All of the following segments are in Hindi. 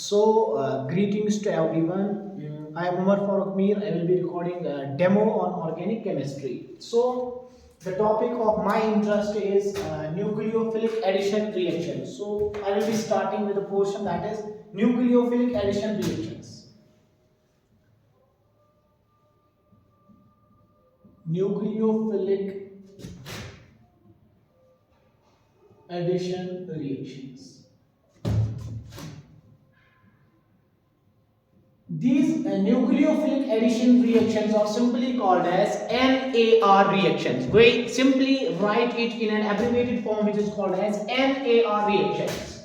Greetings to everyone. I am Umar Farooq Mir. I will be recording a demo on organic chemistry. So, the topic of my interest is nucleophilic addition reaction. So, I will be starting with a portion that is nucleophilic addition reactions. Nucleophilic addition reactions. These nucleophilic addition reactions are simply called as NAR reactions. We simply write it in an abbreviated form which is called as NAR reactions.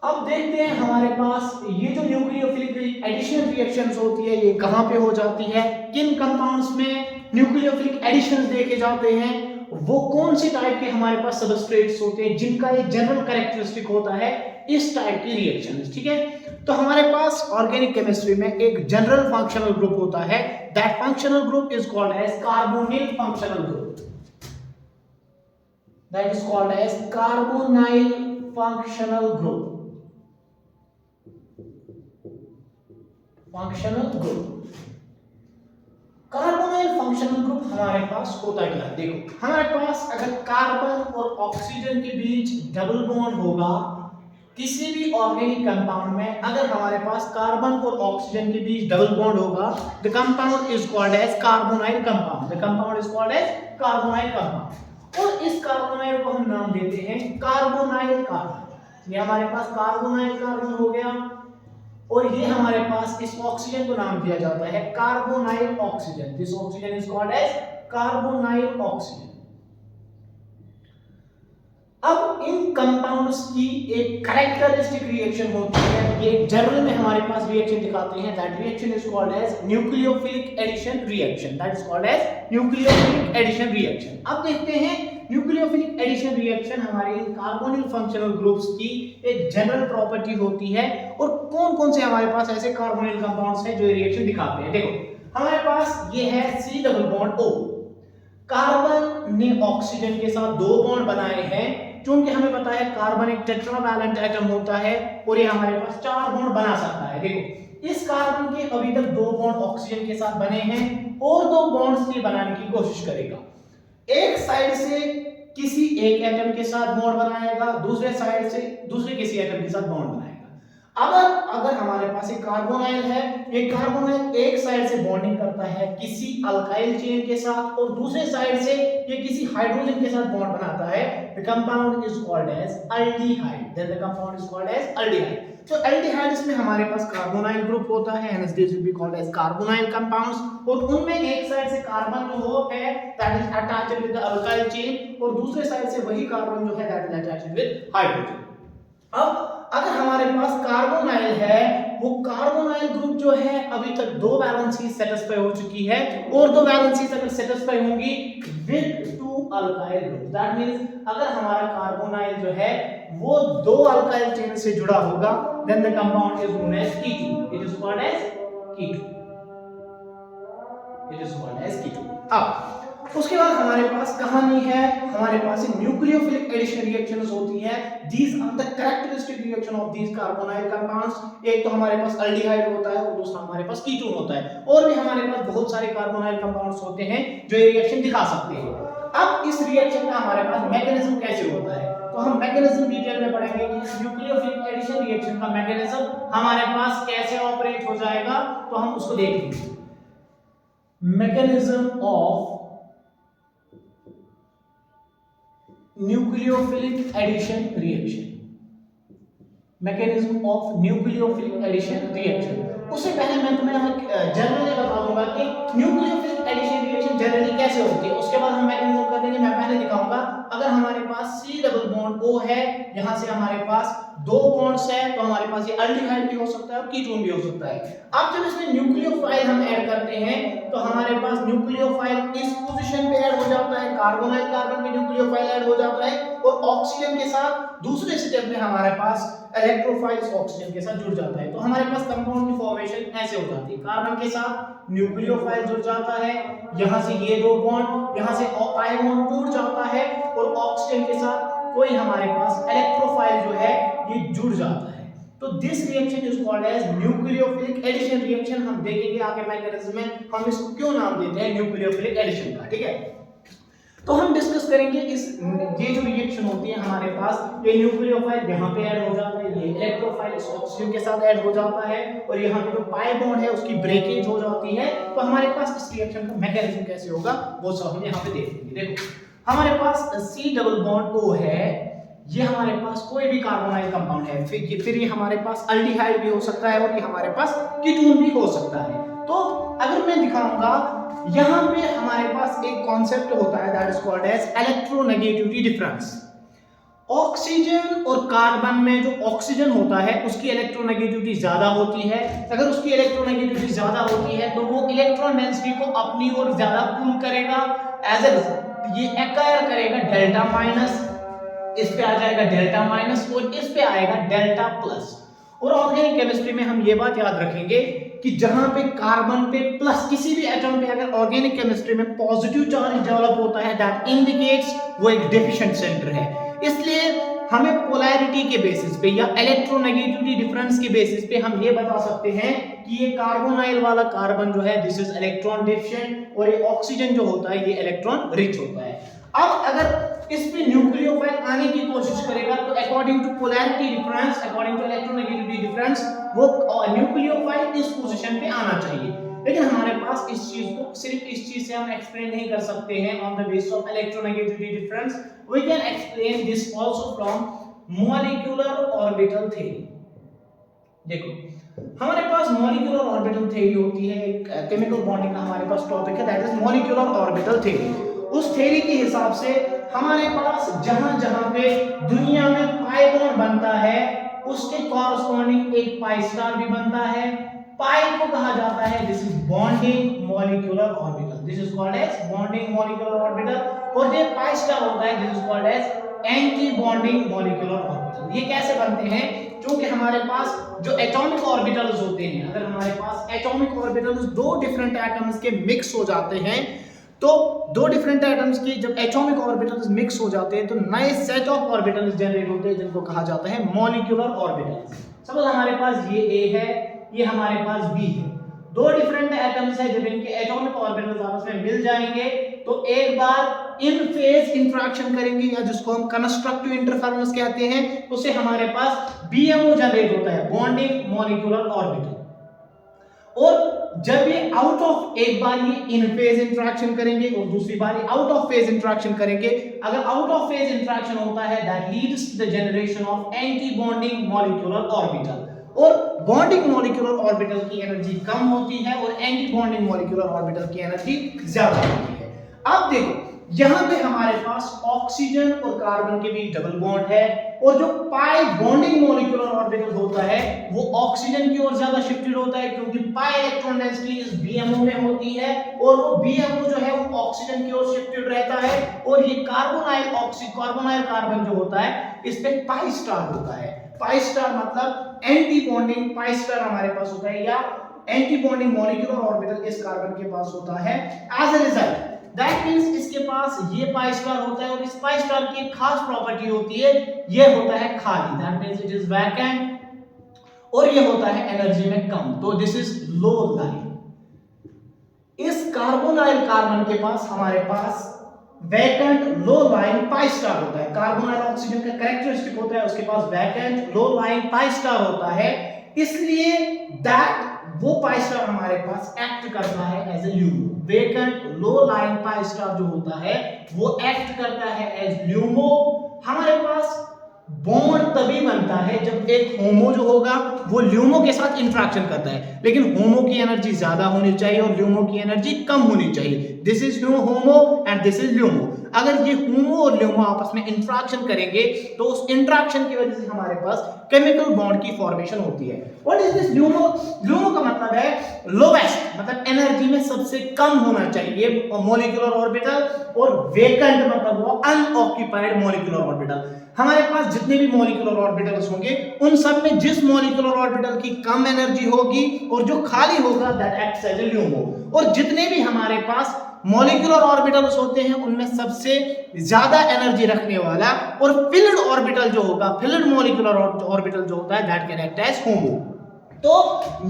अब देखते हैं हमारे पास ये जो न्यूक्लियोफिलिक एडिशन रिएक्शंस होती है ये कहां पे हो जाती है, किन कंपाउंड्स में न्यूक्लियोफिलिक एडिशंस देखे जाते हैं, वो कौन से टाइप के हमारे पास सबस्ट्रेट्स होते हैं जिनका ये जनरल कैरेक्टरिस्टिक होता है इस टाइप की रिएक्शंस। ठीक है, तो हमारे पास ऑर्गेनिक केमिस्ट्री में एक जनरल फंक्शनल ग्रुप होता है, that functional group is called as carbonyl functional group, that is called as carbonyl functional group, functional group. Carbonyl functional group हमारे पास होता क्या है, देखो हमारे पास अगर कार्बन और ऑक्सीजन के बीच डबल बॉन्ड होगा किसी भी ऑर्गेनिक कंपाउंड में, अगर हमारे पास कार्बन और ऑक्सीजन के बीच डबल बॉन्ड होगा, the compound is called as carbonyl compound, the compound is called as carbonyl compound. और इस कार्बोनाइल को हम नाम देते हैं कार्बोनाइल कार्बन। ये हमारे पास कार्बोनाइल कार्बन हो गया और ये हमारे पास इस ऑक्सीजन को नाम दिया जाता है carbonyl oxygen, this oxygen is called as carbonyl oxygen. अब इन कंपाउंड्स की एक कैरेक्टरिस्टिक रिएक्शन होती है, ये जनरल में हमारे पास रिएक्शन दिखाते हैं, that reaction is called as nucleophilic addition reaction, that is called as nucleophilic addition reaction. अब देखते हैं न्यूक्लियोफिलिक एडिशन रिएक्शन हमारे इन कार्बोनिल फंक्शनल ग्रुप्स की एक जनरल प्रॉपर्टी होती है और कौन-कौन से हमारे पास ऐसे कार्बोनिल कंपाउंड्स हैं जो ये रिएक्शन दिखाते हैं। देखो हमारे पास ये है C double bond O, carbon ने ऑक्सीजन के साथ दो बॉन्ड बनाए हैं, क्योंकि हमें पता है कार्बन एक टेट्रावैलेंट एटम होता है और ये हमारे पास चार बॉन्ड बना सकता है। देखो इस कार्बन के अभी तक दो बॉन्ड ऑक्सीजन के साथ बने हैं और दो बॉन्ड्स ये बनाने की कोशिश करेगा, एक साइड से किसी एक एटम के साथ बॉन्ड बनाएगा, दूसरे साइड से दूसरे किसी एटम के साथ बॉन्ड बनाएगा। अगर हमारे पास एक कार्बोनाइल है, ये कार्बोनाइल एक साइड से बॉन्डिंग करता है किसी अल्काइल चेन के साथ और दूसरे साइड से ये किसी हाइड्रोजन के साथ बॉन्ड बनाता है, the compound is called as aldehyde, then the compound is called as aldehyde. तो अल्डिहाइड्स में हमारे पास कार्बोनाइल ग्रुप होता है, hence this will be called as carbonyl compounds, और उनमें एक साइड से कार्बन जो हो है that is attached with the alkyl chain और दूसरे साइड से वही कार्बन जो है that is attached with hydrogen. अब अगर हमारे पास कार्बोनाइल है, वो कार्बोनाइल ग्रुप जो है अभी तक दो वैलेंसी सेटिस्फाई हो चुकी है और दो वैलेंसी अगर सेटिस्फाई होंगी with two alkyl group, that means अगर हमारा कार्बोनाइल जो है वो दो अल्काइल चेन से जुड़ा होगा, then the compound is known as keto, it is called as keto, it is called as keto। अब उसके बाद हमारे पास कहानी है, हमारे पास न्यूक्लियोफिलिक एडिशन रिएक्शंस होती हैं, these are the characteristic reaction of these carbonyl compounds। एक तो हमारे पास अल्डिहाइड होता है और दूसरा हमारे पास कीटोन होता है, और भी हमारे पास बहुत सारे कार्बोनाइल कंपाउंड्स होते हैं जो ये रिएक्शन दिखा सकते हैं। अब इस रिएक्शन का हमारे पास मैकेनिज्म कैसे होता है, तो हम मैकेनिज्म डिटेल में पढ़ेंगे कि इस न्यूक्लियोफिलिक एडिशन रिएक्शन का मैकेनिज्म हमारे पास कैसे ऑपरेट हो जाएगा, तो हम उसको देखेंगे। Mechanism of nucleophilic addition reaction, mechanism of nucleophilic addition reaction. उससे पहले मैं तुम्हें जनरली बता दूंगा कि न्यूक्लियोफिलिक एडिशन रिएक्शन जनरली कैसे होती है, उसके बाद हम मैकेनिज्म कर देंगे। मैं पहले दिखाऊंगा अगर हमारे पास C डबल बॉन्ड O है, यहां से हमारे पास दो बॉन्ड्स है, तो हमारे पास ये अल्डिहाइड भी हो सकता है और कीटोन भी हो सकता है। अब जब इसमें न्यूक्लियोफाइल हम ऐड करते हैं तो हमारे पास न्यूक्लियोफाइल इस पोजीशन पे ऐड हो जाता है, कार्बोनाइल कार्बन पे न्यूक्लियोफाइल ऐड हो जाता है और ऑक्सीजन के साथ दूसरे स्टेप में हमारे पास इलेक्ट्रोफाइल्स ऑक्सीजन के साथ जुड़ जाता है। तो हमारे पास कंपाउंड की फॉर्मेशन ऐसे हो जाती है, कार्बन के साथ न्यूक्लियोफाइल जुड़ जाता है, यहां से ये दो बॉन्ड, यहां से पाई बॉन्ड टूट जाता है और ऑक्सीजन के साथ कोई हमारे पास इलेक्ट्रोफाइल जो है ये जुड़ जाता है। तो this reaction is called as nucleophilic addition reaction. हम देखेंगे आगे मैकेनिज्म में हम इसको क्यों नाम देते हैं न्यूक्लियोफिलिक एडिशन का, ठीक है। तो हम डिस्कस करेंगे ये जो रिएक्शन होती है हमारे पास, ये न्यूक्लियोफाइल यहाँ पे ऐड हो जाता है, ये इलेक्ट्रोफाइल इस ऑक्सीजन के साथ ऐड हो जाता है और यहाँ पे जो पाई बॉन्ड है उसकी ब्रेकेज हो जाती है। तो हमारे पास इस रिएक्शन का मैकेनिज्म कैसे होगा वो सब हम यहाँ पे देखेंगे। देखो हमारे पास C डबल बॉन्ड O है, ये हमारे पास कोई भी कार्बोनाइल कंपाउंड है, फिर ये हमारे पास अल्डिहाइड भी हो सकता है और ये हमारे पास कीटोन भी हो सकता है। तो अगर मैं दिखाऊंगा यहाँ पे हमारे पास एक कॉन्सेप्ट होता है that is called as electronegativity difference. Oxygen और कार्बन में जो ऑक्सीजन होता है उसकी इलेक्ट्रोनेगेटिविटी ज्यादा होती है। अगर उसकी इलेक्ट्रोनेगेटिविटी ज्यादा होती है तो वो इलेक्ट्रॉन डेंसिटी को अपनी ओर ज्यादा पुल करेगा, एज ये एक्वायर करेगा डेल्टा माइनस, इस पे आ जाएगा डेल्टा माइनस और इस पे आएगा डेल्टा प्लस। और ऑर्गेनिक केमिस्ट्री में हम ये बात याद रखेंगे कि जहां पे कार्बन पे प्लस किसी भी एटम पे अगर ऑर्गेनिक केमिस्ट्री में पॉजिटिव चार्ज डेवलप होता है दैट इंडिकेट्स वो एक डेफिशिएंट सेंटर है। इसलिए हमें पोलैरिटी के बेसिस पे या इलेक्ट्रोनेगेटिविटी डिफरेंस के बेसिस पे हम ये बता सकते हैं कि ये कार्बोनाइल वाला कार्बन जो है दिस इज इलेक्ट्रॉन डेफिशिएंट और ये ऑक्सीजन जो होता है ये इलेक्ट्रॉन रिच होता है। अब अगर इस पे न्यूक्लियोफाइल आने की कोशिश करेगा तो according to polarity difference, according to electronegativity difference वो न्यूक्लियोफाइल इस पोजीशन पे आना चाहिए। लेकिन हमारे पास इस चीज को सिर्फ इस चीज से हम एक्सप्लेन नहीं कर सकते हैं on the basis of electronegativity difference, we can explain this also from molecular orbital theory. देखो हमारे पास मॉलिक्यूलर ऑर्बिटल थ्योरी होती है, केमिकल बॉन्डिंग का हमारे पास टॉपिक है that is molecular orbital theory. उस थ्योरी के हिसाब से हमारे पास जहां जहां पे दुनिया में पाई बॉन्ड बनता है उसके कॉरस्पॉन्डिंग एक पाई स्टार भी बनता है। पाई को कहा जाता है this is bonding molecular orbital, this is called as bonding molecular orbital. और जो पाई स्टार होता है this is called as anti bonding molecular orbital. ये कैसे बनते हैं? क्योंकि हमारे पास जो एटॉमिक ऑर्बिटल्स होते हैं, अगर हमारे पास एटॉमिक ऑर्बिटल्स दो डिफरेंट एटम्स के मिक्स हो जाते हैं तो दो डिफरेंट एटम्स की जब एटॉमिक ऑर्बिटल्स मिक्स हो जाते हैं तो नए सेट ऑफ ऑर्बिटल्स जनरेट होते हैं जिनको कहा जाता है मॉलिक्यूलर ऑर्बिटल्स। सपोज हमारे पास ये A है, ये हमारे पास B है, दो डिफरेंट एटम्स है, जब इनके एटॉमिक ऑर्बिटल्स आपस में मिल जाएंगे तो एक बार इन फेज इंटरेक्शन करेंगे या जिसको हम कंस्ट्रक्टिव इंटरफेरेंस कहते हैं, उससे हमारे पास BMO जनरेट होता है, बॉन्डिंग मॉलिक्यूलर ऑर्बिटल। और जब ये आउट ऑफ, एक बार ये इन फेज इंटरेक्शन करेंगे और दूसरी बार ये आउट ऑफ फेज इंटरेक्शन करेंगे, अगर आउट ऑफ फेज इंटरेक्शन होता है that leads to the generation of anti bonding molecular orbital. और बॉन्डिंग मॉलिक्यूलर ऑर्बिटल की एनर्जी कम होती है और एंटी बॉन्डिंग मॉलिक्यूलर ऑर्बिटल की एनर्जी ज्यादा होती है। अब देखो यहां पे हमारे पास ऑक्सीजन और कार्बन के बीच डबल बॉन्ड है और जो पाई बॉन्डिंग मॉलिक्यूलर ऑर्बिटल होता है वो ऑक्सीजन की ओर ज्यादा शिफ्टेड होता है क्योंकि पाई इलेक्ट्रॉन डेंसिटी इस BMO में होती है और वो BMO जो है वो ऑक्सीजन की ओर शिफ्टेड रहता है। और ये कार्बोनाइल कार्बन जो होता है इस पे पाई स्टार होता है। पाई स्टार मतलब एंटी बॉन्डिंग पाई स्टार हमारे पास होता है या एंटी बॉन्डिंग मॉलिक्यूलर ऑर्बिटल इस कार्बन के पास होता है। As a result that means इसके पास ये पाई स्टार होता है और इस पाई स्टार की एक खास प्रॉपर्टी होती है, ये होता है खाली, that means it is vacant और ये होता है एनर्जी में कम, तो दिस इज लो लाइन। इस कार्बोनाइल कार्बन के पास हमारे पास वैकेंट लो लाइन पाई स्टार होता है। कार्बोनाइल ऑक्सीजन का कैरेक्टरिस्टिक होता है उसके पास वैकेंट लो लाइन पाई स्टार होता है, इसलिए दैट वो पाई स्टार हमारे पास एक्ट करता है as a LUMO. Vacant low lying pi star जो होता है वो एक्ट करता है एज ल्यूमो। हमारे पास बॉन्ड तभी बनता है जब एक होमो जो होगा वो ल्यूमो के साथ इंटरेक्शन करता है, लेकिन होमो की एनर्जी ज्यादा होनी चाहिए और ल्यूमो की एनर्जी कम होनी चाहिए। This is homo and this is LUMO. अगर ये होमो और ल्यूमो आपस में इंटरेक्शन करेंगे तो उस इंटरेक्शन की वजह से हमारे पास केमिकल बॉन्ड की फॉर्मेशन होती है। What is this LUMO? LUMO का मतलब है लोवेस्ट, मतलब एनर्जी में सबसे कम होना चाहिए मॉलिक्यूलर ऑर्बिटल, और वेकेंट मतलब वो अनऑक्यूपाइड मॉलिक्यूलर ऑर्बिटल। हमारे पास जितने भी मॉलिक्यूलर ऑर्बिटल्स होंगे उन सब में जिस मॉलिक्यूलर ऑर्बिटल की कम एनर्जी होगी और जो खाली होगा that acts as a LUMO, और जितने भी हमारे पास मॉलिक्यूलर ऑर्बिटल्स होते हैं उनमें सबसे ज्यादा एनर्जी रखने वाला, और फिल्ड ऑर्बिटल जो होगा, फिल्ड मॉलिक्यूलर ऑर्बिटल जो होता है, that can act as HOMO। तो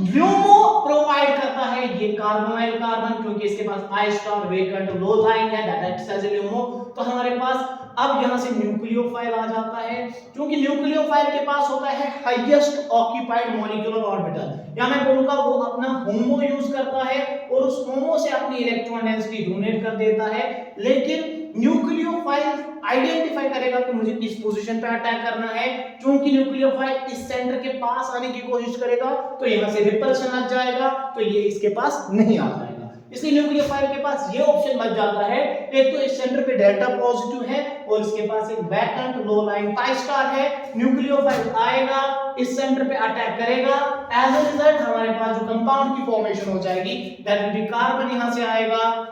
LUMO प्रोवाइड करता है ये कार्बोनाइल कार्बन, क्योंकि इसके पास pi star vacant low lying है, दैट एक्ट्स एज LUMO। तो हमारे पास अब यहां से न्यूक्लियोफाइल आ जाता है, क्योंकि न्यूक्लियोफाइल के पास होता है हाईएस्ट ऑक्यूपाइड मॉलिक्यूलर ऑर्बिटल, या मैं बोलूंगा वो अपना HOMO यूज करता है और उस HOMO से अपनी इलेक्ट्रॉन डेंसिटी डोनेट कर देता है। लेकिन न्यूक्लियोफाइल आइडेंटिफाई करेगा कि मुझे किस पोजीशन पे अटैक करना है, क्योंकि न्यूक्लियोफाइल इस सेंटर के पास आने की कोशिश करेगा तो यहां से रिपल्शन आ जाएगा, तो ये इसके पास नहीं आ जाएगा। इसलिए न्यूक्लियोफाइल के पास ये ऑप्शन बच जाता है, एक तो इस सेंटर पे डेल्टा पॉजिटिव है और इसके पास एक वैकेंट लो लाइन पाई स्टार है। न्यूक्लियोफाइल आएगा, इस सेंटर पे अटैक करेगा, एज अ रिजल्ट हमारे पास जो कंपाउंड की फॉर्मेशन हो जाएगी, दैट विल बी कार्बन यहां से आएगा।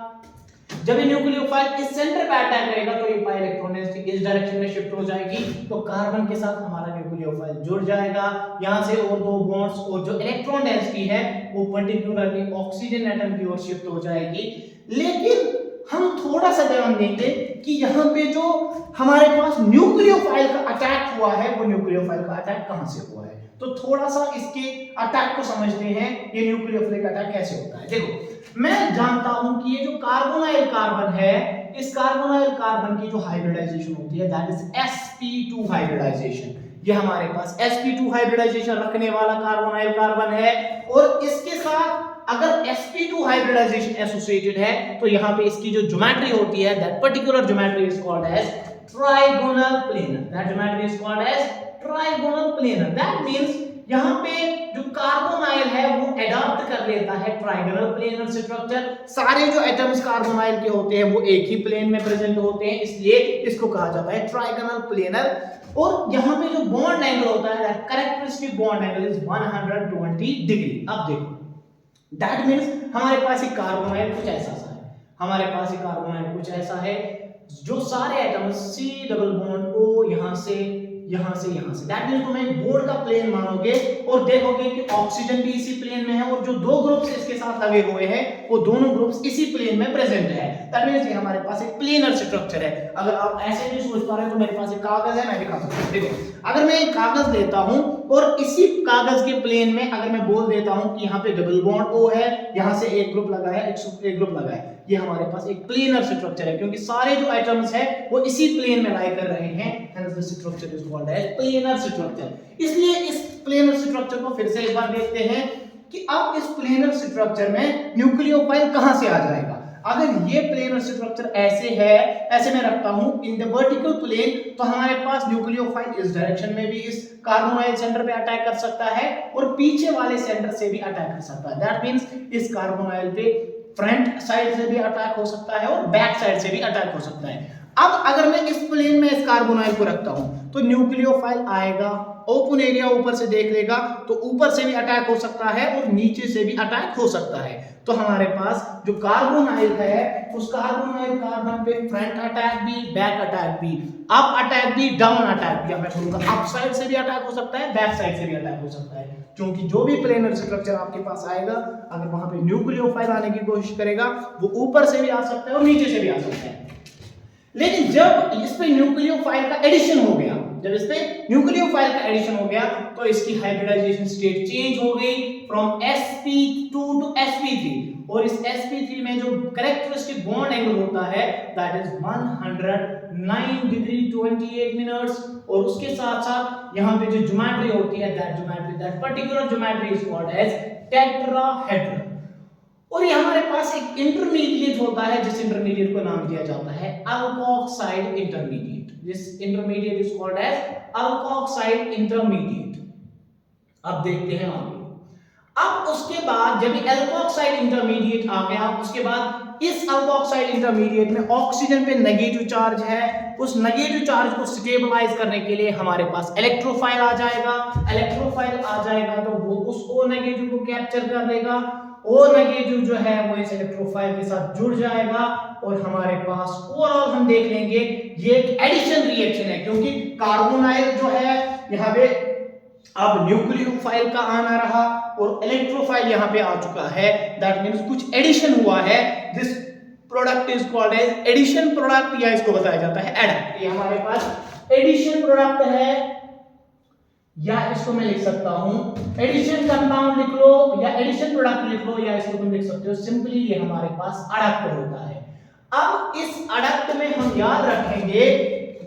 जब ये न्यूक्लियोफाइल इस सेंटर पे अटैक करेगा तो ये पाई इलेक्ट्रॉन डेंसिटी इस डायरेक्शन में शिफ्ट हो जाएगी, तो कार्बन के साथ हमारा न्यूक्लियोफाइल जुड़ जाएगा। यहां से और दो बॉन्ड्स और जो इलेक्ट्रॉन डेंसिटी है वो पर्टिकुलरली ऑक्सीजन एटम की ओर शिफ्ट हो जाएगी। लेकिन हम थोड़ा सा ध्यान देंगे कि यहाँ पे जो हमारे पास न्यूक्लियोफाइल का अटैक हुआ है, वो न्यूक्लियोफाइल का अटैक कहां से हुआ है, तो थोड़ा सा इसके अटैक को समझते हैं, ये न्यूक्लियोफिलिक अटैक कैसे होता है। देखो, मैं जानता हूं कि ये जो कार्बोनाइल कार्बन है, इस कार्बोनाइल कार्बन की जो हाइब्रिडाइजेशन होती है, दैट इज sp2 हाइब्रिडाइजेशन। ये हमारे पास sp2 हाइब्रिडाइजेशन रखने वाला कार्बोनाइल कार्बन है, और इसके साथ अगर sp2 हाइब्रिडाइजेशन एसोसिएटेड है तो यहां पे इसकी जो ज्योमेट्री होती है, that particular geometry is called as trigonal planar. That geometry is called as trigonal planar. That means यहां पे जो कार्बोनाइल है वो अडॉप्ट कर लेता है ट्राइगोनल प्लेनर स्ट्रक्चर। सारे जो एटम्स कार्बोनाइल के होते हैं वो एक ही प्लेन में प्रेजेंट होते हैं, इसलिए इसको कहा जाता है ट्राइगोनल प्लेनर। और यहां पे जो बॉन्ड एंगल होता है, characteristic bond angle is 120 degree. अब देखो, दैट मींस हमारे पास एक कार्बोनाइल कुछ ऐसा सा है, हमारे पास एक कार्बोनाइल कुछ ऐसा है, जो सारे atoms C double bond O यहां से यहां से यहां से, दैट मींस तुम एक बोर्ड का प्लेन मानोगे और देखोगे कि ऑक्सीजन भी इसी प्लेन में है, और जो दो ग्रुप्स इसके साथ लगे हुए हैं वो दोनों ग्रुप्स इसी प्लेन में प्रेजेंट है। दैट मींस ये हमारे पास एक प्लेनर स्ट्रक्चर है। अगर आप ऐसे नहीं सोच पा रहे तो मेरे पास एक कागज है, मैं दिखा सकता हूं। देखो, अगर मैं एक कागज लेता हूं और इसी कागज के प्लेन में अगर मैं बोल देता हूं कि यहां पे डबल बॉन्ड O है, यहां से एक ग्रुप लगा है, एक ग्रुप लगा है, ये हमारे पास एक प्लेनर स्ट्रक्चर है, क्योंकि सारे जो एटम्स है वो इसी प्लेन में लाई कर रहे हैं, hence the structure is called as planar structure। इसलिए इस प्लेनर स्ट्रक्चर को फिर से एक बार देखते हैं कि अब इस प्लेनर स्ट्रक्चर में न्यूक्लियोफाइल कहां से आ जाएगा। अगर ये प्लेनर स्ट्रक्चर ऐसे है, ऐसे मैं रखता हूं इन द वर्टिकल प्लेन, तो हमारे पास न्यूक्लियोफाइल इस डायरेक्शन में भी इस कार्बोनाइल सेंटर पे अटैक कर सकता है और पीछे वाले सेंटर से भी अटैक कर सकता है। दैट मींस इस कार्बोनाइल पे फ्रंट साइड से भी अटैक हो सकता है और बैक साइड से भी अटैक हो सकता है। अब अगर मैं इस प्लेन में इस कार्बोनाइल को रखता हूं तो न्यूक्लियोफाइल आएगा, ओपन एरिया ऊपर से देख लेगा, तो ऊपर से भी अटैक हो सकता है और नीचे से भी अटैक हो सकता है। तो हमारे पास जो कार्बोनाइल है, उस कार्बोनाइल कार्बन पे फ्रंट अटैक भी, बैक अटैक भी, अप अटैक भी, डाउन अटैक भी, मैं बोलूंगा अप साइड से भी अटैक हो सकता है, बैक साइड से भी अटैक हो सकता है, क्योंकि जो भी प्लेनर स्ट्रक्चर आपके पास आएगा, अगर वहां पे न्यूक्लियोफाइल आने की कोशिश करेगा, वो ऊपर से भी आ सकता है और नीचे से भी आ सकता है। लेकिन जब इस पे न्यूक्लियोफाइल का एडिशन हो गया, जब इस पे न्यूक्लियोफाइल का एडिशन हो गया, तो इसकी हाइब्रिडाइजेशन स्टेट चेंज हो गई फ्रॉम sp2 टू sp3, और इस sp3 में जो कैरेक्टरिस्टिक बॉन्ड एंगल होता है, दैट इज 109 डिग्री 28 मिनट्स, और उसके साथ साथ यहां पे जो ज्योमेट्री होती है, that particular geometry is called as tetrahedron. और ये हमारे पास एक इंटरमीडिएट होता है, जिस इंटरमीडिएट को नाम दिया जाता है alkoxide intermediate. This intermediate is called as alkoxide intermediate. अब देखते हैं आगे। अब उसके बाद जब अल्कोक्साइड इंटरमीडिएट आ गया, उसके बाद इस अल्कोक्साइड इंटरमीडिएट में ऑक्सीजन पे नेगेटिव चार्ज है, उस नेगेटिव चार्ज को स्टेबलाइज करने के लिए हमारे पास इलेक्ट्रोफाइल आ जाएगा। इलेक्ट्रोफाइल आ जाएगा तो वो उस O नेगेटिव को कैप्चर कर लेगा, O नेगेटिव जो है वो इस इलेक्ट्रोफाइल के साथ जुड़ जाएगा, और हमारे पास ओवरऑल हम देख लेंगे ये एक एडिशन रिएक्शन है, क्योंकि कार्बोनाइल जो है यहाँ पे अब न्यूक्लियोफाइल का आना रहा और इलेक्ट्रोफाइल यहाँ पे आ चुका है। दैट मींस कुछ एडिशन हुआ है this product is called as addition product, या इसको बताया जाता है एडक्ट। ये हमारे पास एडिशन प्रोडक्ट है, या इसको मैं लिख सकता हूं एडिशन कंपाउंड लिख लो, या एडिशन प्रोडक्ट लिख लो, या इसको तुम लिख सकते हो सिंपली ये हमारे पास अडक्ट होता है। अब इस अडक्ट में हम याद रखेंगे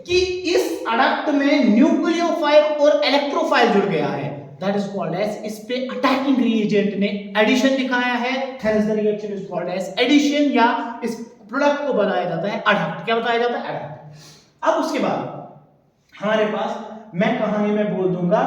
कि इस अडक्ट में न्यूक्लियोफाइल और इलेक्ट्रोफाइल जुड़ गया है, दैट इज कॉल्ड एज, इस पे अटैकिंग रिएजेंट ने एडिशन दिखाया है, hence the reaction is called as addition, या इस प्रोडक्ट को बताया जाता है अडक्ट। क्या बताया जाता है? अडक्ट। अब उसके बाद हमारे पास मैं कहानी में बोल दूंगा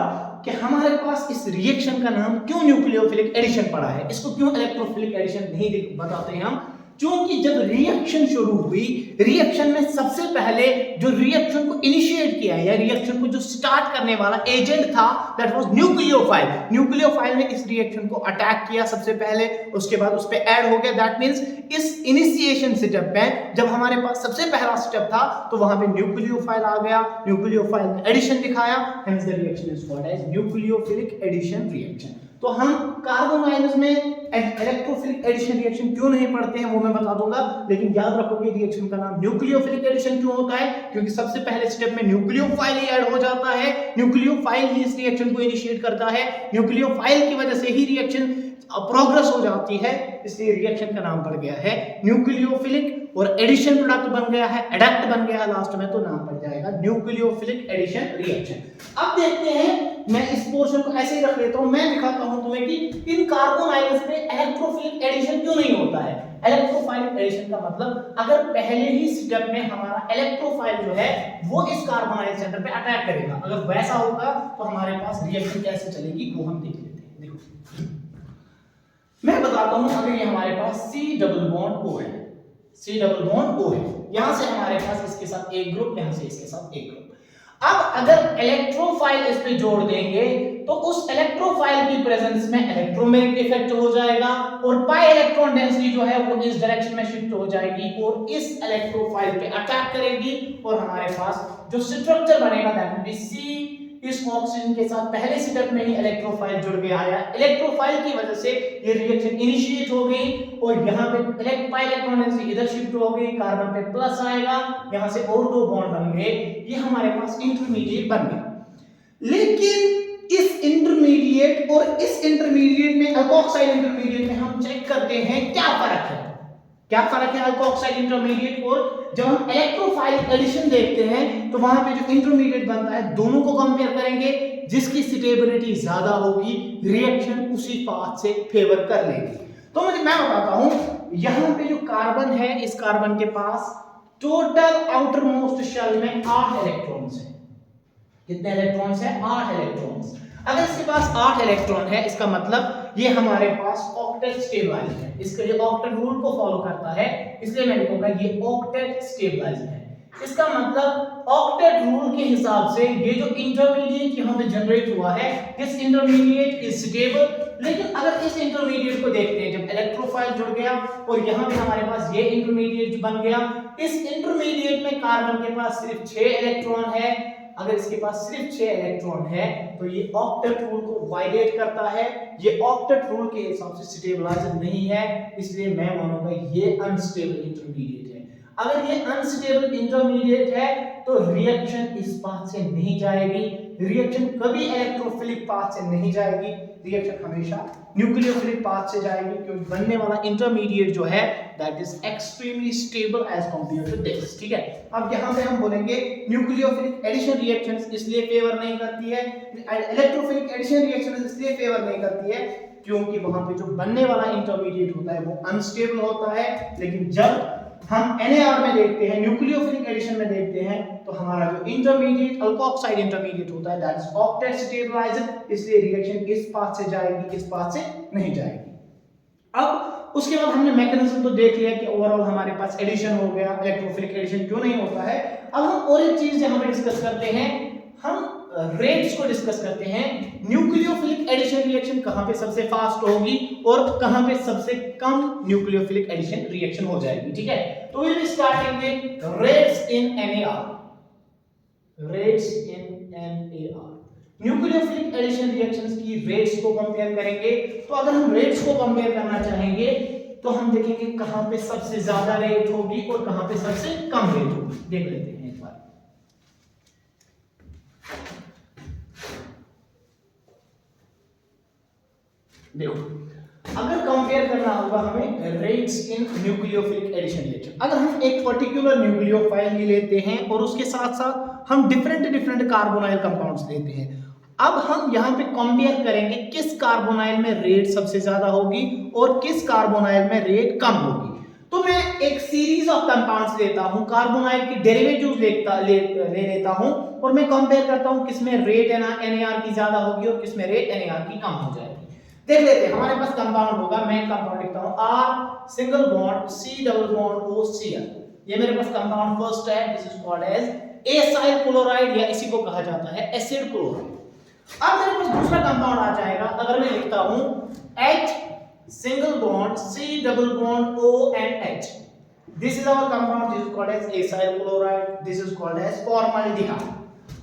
कि हमारे पास इस रिएक्शन का नाम क्यों न्यूक्लियोफिलिक एडिशन पड़ा है, इसको क्यों इलेक्ट्रोफिलिक एडिशन नहीं बताते हैं हम, क्योंकि जब रिएक्शन शुरू हुई, रिएक्शन में सबसे पहले जो रिएक्शन को इनिशिएट किया या रिएक्शन को जो स्टार्ट करने वाला एजेंट था, दैट वाज न्यूक्लियोफाइल। न्यूक्लियोफाइल ने इस रिएक्शन को अटैक किया सबसे पहले, उसके बाद उस पे ऐड हो गया। दैट मींस इस इनिशिएशन स्टेप में जब हमारे पास सबसे पहला स्टेप था तो वहां पे न्यूक्लियोफाइल आ गया, न्यूक्लियोफाइल ने एडिशन दिखाया, hence the reaction is called as nucleophilic addition reaction. तो हम कार्बन आयंस में इलेक्ट्रोफिलिक एडिशन रिएक्शन क्यों नहीं पढ़ते हैं वो मैं बता दूंगा, लेकिन याद रखो कि रिएक्शन का नाम न्यूक्लियोफिलिक एडिशन क्यों होता है, क्योंकि सबसे पहले स्टेप में न्यूक्लियोफाइल ही ऐड हो जाता है, न्यूक्लियोफाइल ही इस रिएक्शन को इनिशिएट करता है, न्यूक्लियोफाइल की वजह से ही रिएक्शन प्रोग्रेस हो जाती है, इसलिए रिएक्शन का नाम पड़ गया है न्यूक्लियोफिलिक, और एडिशन प्रोडक्ट बन गया है, एडक्ट बन गया लास्ट में, तो नाम पड़ जाएगा न्यूक्लियोफिलिक एडिशन रिएक्शन। अब देखते हैं, मैं इस पोर्शन को ऐसे ही रख लेता हूं, मैं दिखाता हूं तुम्हें कि इन कार्बन आयंस पे इलेक्ट्रोफिलिक एडिशन क्यों नहीं होता है। इलेक्ट्रोफाइलिक एडिशन का मतलब अगर पहले ही स्टेप में हमारा इलेक्ट्रोफाइल जो है वो इस कार्बन आयन सेंटर पे अटैक करेगा, अगर वैसा होगा तो हमारे पास रिएक्शन कैसे चलेगी वो हम देख लेते हैं। देखो मैं बताता हूं, अगर ये हमारे पास C डबल बॉन्ड O है, C डबल बॉन्ड O है, यहां से हमारे पास इसके साथ एक ग्रुप, यहां से इसके साथ एक ग्रुप। अब अगर इलेक्ट्रोफाइल इस पे जोड़ देंगे तो उस इलेक्ट्रोफाइल की प्रेजेंस में इलेक्ट्रोमैग्नेटिक इफेक्ट हो जाएगा और पाई इलेक्ट्रॉन डेंसिटी जो है वो इस डायरेक्शन में शिफ्ट हो जाएगी और इस इलेक्ट्रोफाइल पे अटैक करेगी, और हमारे पास जो स्ट्रक्चर बनेगा दैट विल बी C। इस ऑक्सीजन के साथ पहले स्टेप में ही इलेक्ट्रोफाइल जुड़ गया है, इलेक्ट्रोफाइल की वजह से ये रिएक्शन इनिशिएट हो गई और यहाँ पे पाई इलेक्ट्रॉन डेंसिटी इधर शिफ्ट हो गई, कार्बन पे प्लस आएगा, यहाँ से और दो बॉन्ड बन गए, ये हमारे पास इंटरमीडिएट बन गया। लेकिन इस इंटरमीडिएट और इस इंटरमीडिएट में, अल्कोक्साइड इंटरमीडिएट में हम चेक करते हैं क्या फर्क है, क्या फर्क है अल्कोक्साइड इंटरमीडिएट और जब हम इलेक्ट्रोफाइल एडिशन देखते हैं तो वहां पे जो इंटरमीडिएट बनता है दोनों को कंपेयर करेंगे, जिसकी स्टेबिलिटी ज्यादा होगी रिएक्शन उसी पाथ से फेवर कर लेगी। तो मैं बताता हूं, यहां पे जो कार्बन है, इस कार्बन के पास टोटल आउटर मोस्ट शेल में 8 इलेक्ट्रॉन्स है। कितने इलेक्ट्रॉन्स है? 8 इलेक्ट्रॉन्स। अगर इसके पास 8 इलेक्ट्रॉन है, इसका मतलब ये हमारे पास ऑक्टेट स्टेबलाइज्ड है, इसके लिए ऑक्टेट रूल को फॉलो करता है, इसलिए मैं लिखूंगा ये ऑक्टेट स्टेबलाइज्ड है। इसका मतलब ऑक्टेट रूल के हिसाब से ये जो इंटरमीडिएट यहां पे जनरेट हुआ है, दिस इंटरमीडिएट इज स्टेबल। लेकिन अगर इस इंटरमीडिएट को देखते हैं, जब इलेक्ट्रोफाइल जुड़ गया और यहां पे हमारे पास ये इंटरमीडिएट बन गया, इस इंटरमीडिएट में कार्बन के पास सिर्फ 6 इलेक्ट्रॉन है। अगर इसके पास सिर्फ 6 इलेक्ट्रॉन है तो ये ऑक्टेट रूल को वायलेट करता है, ये ऑक्टेट रूल के हिसाब से स्टेबलाइजर नहीं है, इसलिए मैं मानूंगा ये अनस्टेबल इंटरमीडिएट है। अगर ये अनस्टेबल इंटरमीडिएट है तो रिएक्शन इस पाथ से नहीं जाएगी, रिएक्शन कभी इलेक्ट्रोफिलिक पाथ से नहीं जाएगी, रिएक्शन हमेशा न्यूक्लियोफिलिक पाथ से जाएगी, क्योंकि बनने वाला इंटरमीडिएट जो है that is extremely stable as compare to this. ठीक है, अब यहां पे हम बोलेंगे न्यूक्लियोफिलिक एडिशन रिएक्शंस इसलिए फेवर नहीं करती है, इलेक्ट्रोफिलिक एडिशन रिएक्शंस इसलिए फेवर नहीं करती है क्योंकि वहां पे जो बनने वाला इंटरमीडिएट होता है वो अनस्टेबल होता है। लेकिन जब हम NaR में देखते हैं, न्यूक्लियोफिलिक एडिशन में देखते हैं, तो हमारा जो इंटरमीडिएट अल्कोक्साइड इंटरमीडिएट होता है दैट इज ऑक्टेट स्टेबलाइजर, इसलिए रिएक्शन इस पाथ से जाएगी, इस पाथ से नहीं जाएगी। अब उसके बाद हमने मैकेनिज्म तो देख लिया कि ओवरऑल हमारे पास एडिशन हो गया, इलेक्ट्रोफिलिक एडिशन क्यों नहीं होता है। अब हम और एक चीज यहां पे डिस्कस करते हैं, हम रेट्स को डिस्कस करते हैं। न्यूक्लियोफिलिक एडिशन रिएक्शन कहां पे सबसे फास्ट होगी और कहां पे सबसे कम न्यूक्लियोफिलिक एडिशन रिएक्शन हो जाएगी। ठीक है, तो will be starting with rates in NaR। Rates in NaR nucleophilic addition reactions की रेट्स को कंपेयर करेंगे। तो अगर हम रेट्स को कंपेयर करना चाहेंगे तो हम देखेंगे कहां पे सबसे ज्यादा रेट होगी और कहां पे सबसे कम रेट होगी। देख लेते हैं एक बार। देखो, अगर कंपेयर करना होगा हमें rates in nucleophilic addition reaction, अगर हम एक पर्टिकुलर न्यूक्लियोफाइल ही लेते हैं और उसके साथ साथ हम डिफरेंट कार्बोनाइल कंपाउंड्स लेते हैं, अब हम यहाँ पे कंपेयर करेंगे किस कार्बोनाइल में रेट सबसे ज्यादा होगी और किस कार्बोनाइल में रेट कम होगी। तो मैं एक सीरीज ऑफ कंपाउंड्स लेता हूं, कार्बोनाइल के डेरिवेटिव्स ले लेता हूं और मैं कंपेयर करता हूं किसमें रेट NaR की ज्यादा होगी और किसमें रेट NaR की कम हो जाएगी। देख लेते हैं, हमारे पास कंपाउंड होगा, मैं कंपाउंड लिखता हूं R single bond C double bond O Cl। ये मेरे पास कंपाउंड फर्स्ट है, this is called as acyl chloride या इसी को कहा जाता है एसिड क्लोराइड। अब मेरे पास दूसरा कंपाउंड आ जाएगा, अगर मैं लिखता हूं H single bond C double bond O and H, this is our compound, this is called as acyl chloride, this is called as formaldehyde.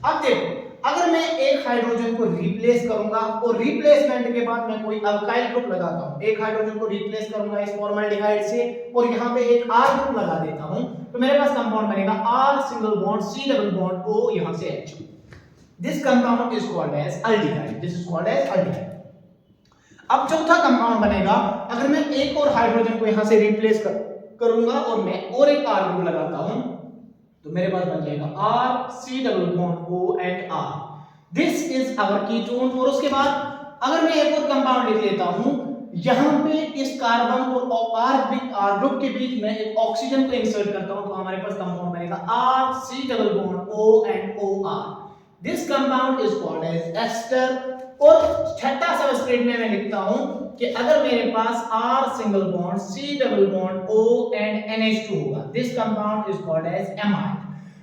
अब देखो, अगर मैं एक हाइड्रोजन को रिप्लेस करूंगा और रिप्लेसमेंट के बाद मैं कोई अल्काइल ग्रुप लगाता हूं, एक हाइड्रोजन को रिप्लेस करूंगा इस फॉर्मल्डिहाइड से और यहां पे एक R ग्रुप लगा देता हूं, तो मेरे पास कंपाउंड बनेगा R single bond C double bond O, यहां से H। This compound is called as aldehyde, this is called as aldehyde. अब चौथा कंपाउंड बनेगा, अगर मैं एक और हाइड्रोजन को यहां से रिप्लेस करूंगा और मैं और एक R ग्रुप लगाता हूं, तो मेरे पास बन जाएगा R C double bond O and R, this is our ketone. और उसके बाद अगर मैं एक और कंपाउंड लिख लेता हूं, यहां पे इस कार्बन और R ग्रुप के बीच में एक ऑक्सीजन को इंसर्ट करता हूं, तो हमारे पास कंपाउंड बनेगा R C double bond O and OR, this compound is called as ester. और छठा सबस्ट्रेट में मैं लिखता हूं कि अगर मेरे पास R single bond C double bond O and NH2 होगा, this compound is called as amide.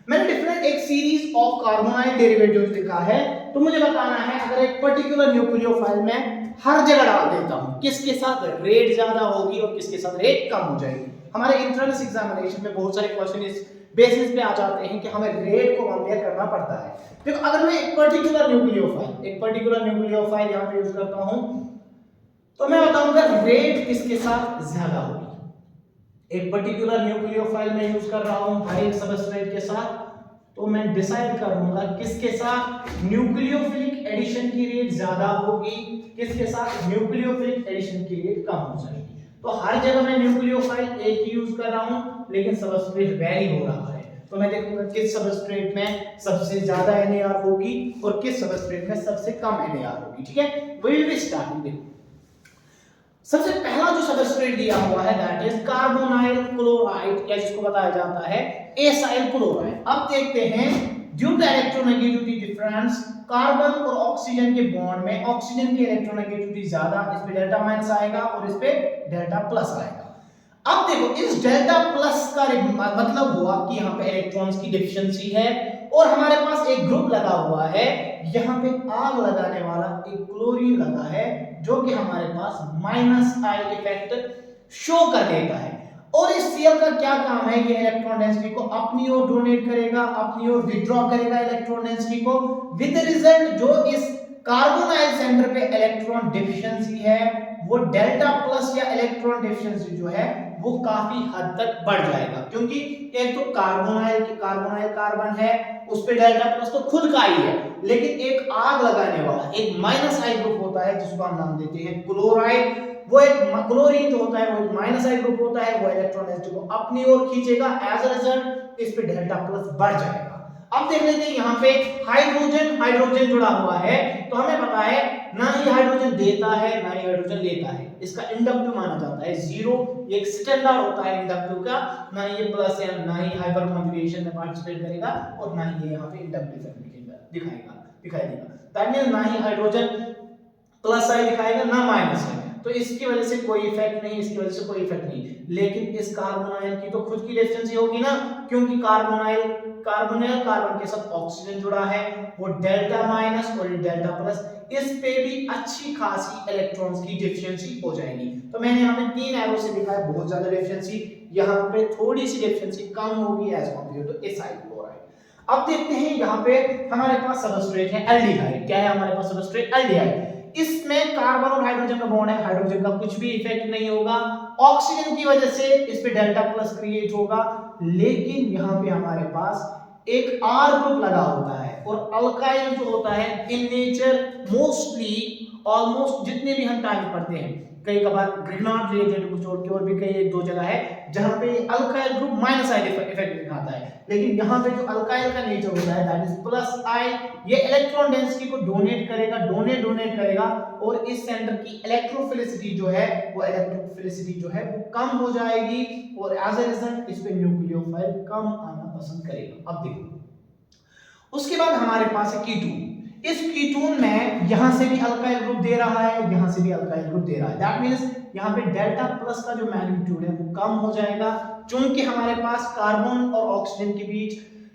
मैंने डिफरेंट एक सीरीज ऑफ कार्बोनाइल डेरिवेटिव्स लिखा है, तो मुझे बताना है अगर एक पर्टिकुलर न्यूक्लियोफाइल में हर जगह डाल देता हूं, किसके साथ रेट ज्यादा होगी और किसके साथ रेट कम हो जाएगी। हमारे एंट्रेंस एग्जामिनेशन में बहुत सारे क्वेश्चन इस बेसिस पे आ जाते हैं कि हमें रेट को कंपेयर करना पड़ता है। देखो, अगर मैं एक पर्टिकुलर न्यूक्लियोफाइल यहां पे यूज करता हूं, तो मैं बताऊंगा रेट किसके साथ ज्यादा होगी। एक पर्टिकुलर न्यूक्लियोफाइल में यूज कर रहा हूं हर एक सबस्ट्रेट के साथ, तो मैं डिसाइड करूंगा किसके साथ न्यूक्लियोफिलिक एडिशन की रेट ज्यादा होगी, किसके साथ न्यूक्लियोफिलिक एडिशन की रेट कम हो जाएगी। तो हर जगह मैं न्यूक्लियोफाइल एक ही यूज कर रहा हूं, लेकिन सबस्ट्रेट वेरी हो रहा है, तो मैं देखूंगा किस सबस्ट्रेट में सबसे ज्यादा NaR होगी और किस सबस्ट्रेट में सबसे कम NaR होगी। ठीक है, वी विल बी स्टार्टिंग। देखो, सबसे पहला जो सबस्ट्रेट दिया हुआ है दैट इज कार्बोनाइल क्लोराइड, या जिसको बताया जाता है एसाइल क्लोराइड। अब देखते हैं, due to electronegativity difference, carbon और ऑक्सीजन के बॉन्ड में ऑक्सीजन की इलेक्ट्रोनेगेटिविटी ज्यादा, इस पे डेल्टा माइनस आएगा और इस पे डेल्टा प्लस आएगा। अब देखो, इस डेल्टा प्लस का मतलब हुआ कि यहाँ पे इलेक्ट्रॉन्स की डिफिशियंसी है और हमारे पास एक ग्रुप लगा हुआ है, यहाँ पे आग लगाने वाला एक क्लोरीन लगा है, जो कि हमारे पास -I इफेक्ट शो कर देता है। और इस Cl का क्या काम है, ये इलेक्ट्रॉन डेंसिटी को अपनी ओर डोनेट करेगा, अपनी ओर विथड्रॉ करेगा इलेक्ट्रॉन डेंसिटी को, विद रिजल्ट जो इस कार्बोनाइल सेंटर पे इलेक्ट्रॉन डिफिशियंसी है वो डेल्टा प्लस या इलेक्ट्रॉन डिफिशियंसी जो है वो काफी हद तक बढ़ जाएगा, क्योंकि एक तो कार्बोनाइल कार्बन है, उस पे डेल्टा प्लस तो खुद का ही है, लेकिन एक आग लगाने वाला एक -I ग्रुप होता है जिसको हम नाम देते हैं क्लोराइड, वो एक क्लोरीन जो होता है वो एक -I ग्रुप होता है, वो इलेक्ट्रॉन डेंसिटी को अपनी ओर खींचेगा, एज अ रिजल्ट इस पे डेल्टा प्लस बढ़ जाएगा। अब देख लेते हैं, यहाँ पे हाइड्रोजन जुड़ा हुआ है, तो हमें पता है ना ही हाइड्रोजन देता है ना ही हाइड्रोजन लेता है, इसका इंडक्टिव माना जाता है 0, ये एक स्टैंडर्ड होता है इंडक्टिव का, ना ये प्लस है ना ही हाइपर कॉन्जुगेशन में पार्टिसिपेट करेगा और ना ही ये यहाँ पे इंडक्टिव इफेक्ट दिखाई देगा। दैट मींस ना ही हाइड्रोजन प्लस I दिखाएगा ना माइनस है, तो इसकी वजह से कोई इफेक्ट नहीं, इसकी वजह से कोई इफेक्ट नहीं। लेकिन इस कार्बोनाइल की तो खुद की डिफिशियंसी होगी ना, क्योंकि कार्बन के साथ ऑक्सीजन जुड़ा है, वो डेल्टा माइनस और डेल्टा प्लस, इस पे भी अच्छी खासी इलेक्ट्रॉन्स की डिफिशियंसी हो जाएगी। तो मैंने यहाँ पे 3 एरो से दिखा है बहुत ज्यादा डिफिशियंसी, यहाँ पे थोड़ी सी डिफिशियंसी कम होगी as compare to acyl chloride. अब देखते हैं यहाँ पे हमारे पास सबस्ट्रेट है एल्डिहाइड। क्या है हमारे पास सबस्ट्रेट? एल्डिहाइड। इसमें कार्बन और हाइड्रोजन का बॉन्ड है, हाइड्रोजन का कुछ भी इफेक्ट नहीं होगा, ऑक्सीजन की वजह से इस पे डेल्टा प्लस क्रिएट होगा, लेकिन यहाँ पे हमारे पास एक R ग्रुप लगा होता है। और अल्काइल जो होता है इन नेचर मोस्टली ऑलमोस्ट जितने भी हम टाइम पढ़ते हैं, कई कबार ग्रिग्नार्ड रिएजेंट को छोड़ के और भी कई एक दो जगह है जहां पे alkyl group minus I effect दिखाता है, लेकिन यहाँ पे जो अल्काइल का नेचर होता है दैट इज प्लस आई, ये इलेक्ट्रॉन डेंसिटी को डोनेट करेगा और इस सेंटर की इलेक्ट्रोफिलिसिटी जो है वो कम हो जाएगी और एज अ रिजल्ट इस पे न्यूक्लियोफाइल कम आना पसंद करेगा। अब देखो उसके बाद हमारे पास है कीटोन। इस कीटोन में यहां से भी अल्काइल ग्रुप दे रहा है, यहां से भी अल्काइल ग्रुप दे रहा है, दैट मींस यहां पे डेल्टा प्लस का जो मैग्नीट्यूड है वो कम हो जाएगा, क्योंकि हमारे पास कार्बन और ऑक्सीजन के बीच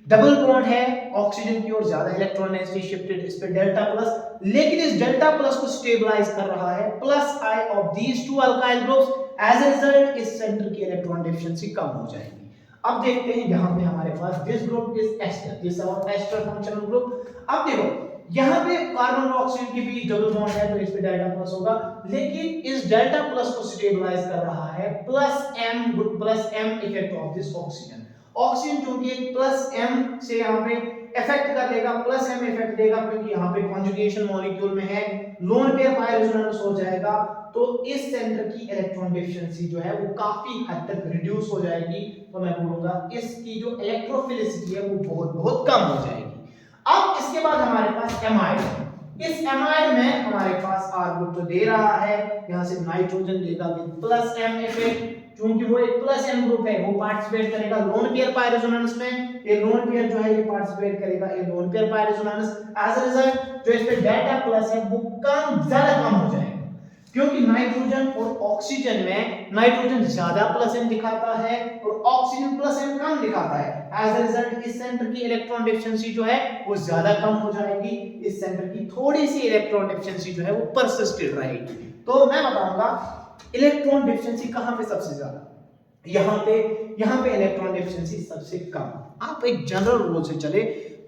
डबल बॉन्ड है, ऑक्सीजन की ओर ज्यादा इलेक्ट्रॉन डेंसिटी शिफ्टेड इस पे डेल्टा प्लस, लेकिन इस डेल्टा प्लस को स्टेबलाइज कर रहा है plus I of these two alkyl groups, as a result इस सेंटर की इलेक्ट्रॉन डेफिशिएंसी कम हो जाएगी। अब देखते हैं यहाँ पे हमारे पास this group is ester, this our ester functional group. अब देखो यहाँ पे कार्बन और ऑक्सीजन के बीच डबल बॉन्ड है तो इस पे डेल्टा प्लस होगा, लेकिन इस डेल्टा प्लस को स्टेबलाइज कर रहा है plus M effect of this oxygen. Oxygen क्योंकि प्लस एम से यहाँ पे इफेक्ट कर लेगा, प्लस एम इफेक्ट देगा क्योंकि यहाँ पे कॉन्जुगेशन मॉलिक्यूल में है, लोन पेयर पाई रेजोनेंस हो जाएगा, तो इस सेंटर की इलेक्ट्रॉन डेफिशिएंसी जो है वो काफी हद तक रिड्यूस हो जाएगी, तो मैं बोलूंगा इसकी जो इलेक्ट्रोफिलिसिटी है वो बहुत बहुत कम हो जाएगी। अब इसके बाद हमारे पास एमाइड है। इस एमाइड में हमारे पास R ग्रुप तो दे रहा है, यहां से नाइट्रोजन देगा विद प्लस M इफेक्ट, क्योंकि वो एक प्लस M ग्रुप है वो पार्टिसिपेट करेगा लोन पेयर पाई रेजोनेंस में, ये लोन पेयर जो है ये पार्टिसिपेट करेगा ये lone pair pi resonance, as a result जो इस पे डेल्टा प्लस है वो ज्यादा कम हो जाएगा, क्योंकि नाइट्रोजन और ऑक्सीजन में नाइट्रोजन ज्यादा प्लस M दिखाता है और ऑक्सीजन प्लस M कम दिखाता है, एज अ रिजल्ट इस सेंटर की इलेक्ट्रॉन डेफिशिएंसी जो है वो ज्यादा कम हो जाएगी, इस सेंटर की थोड़ी सी इलेक्ट्रॉन डेफिशिएंसी जो है वो परसिस्टेड रहेगी। तो मैं बताऊंगा इलेक्ट्रॉन डेफिशिएंसी कहां पे सबसे ज्यादा, यहां पे इलेक्ट्रॉन डेफिशिएंसी सबसे कम। आप एक जनरल रूल से चले,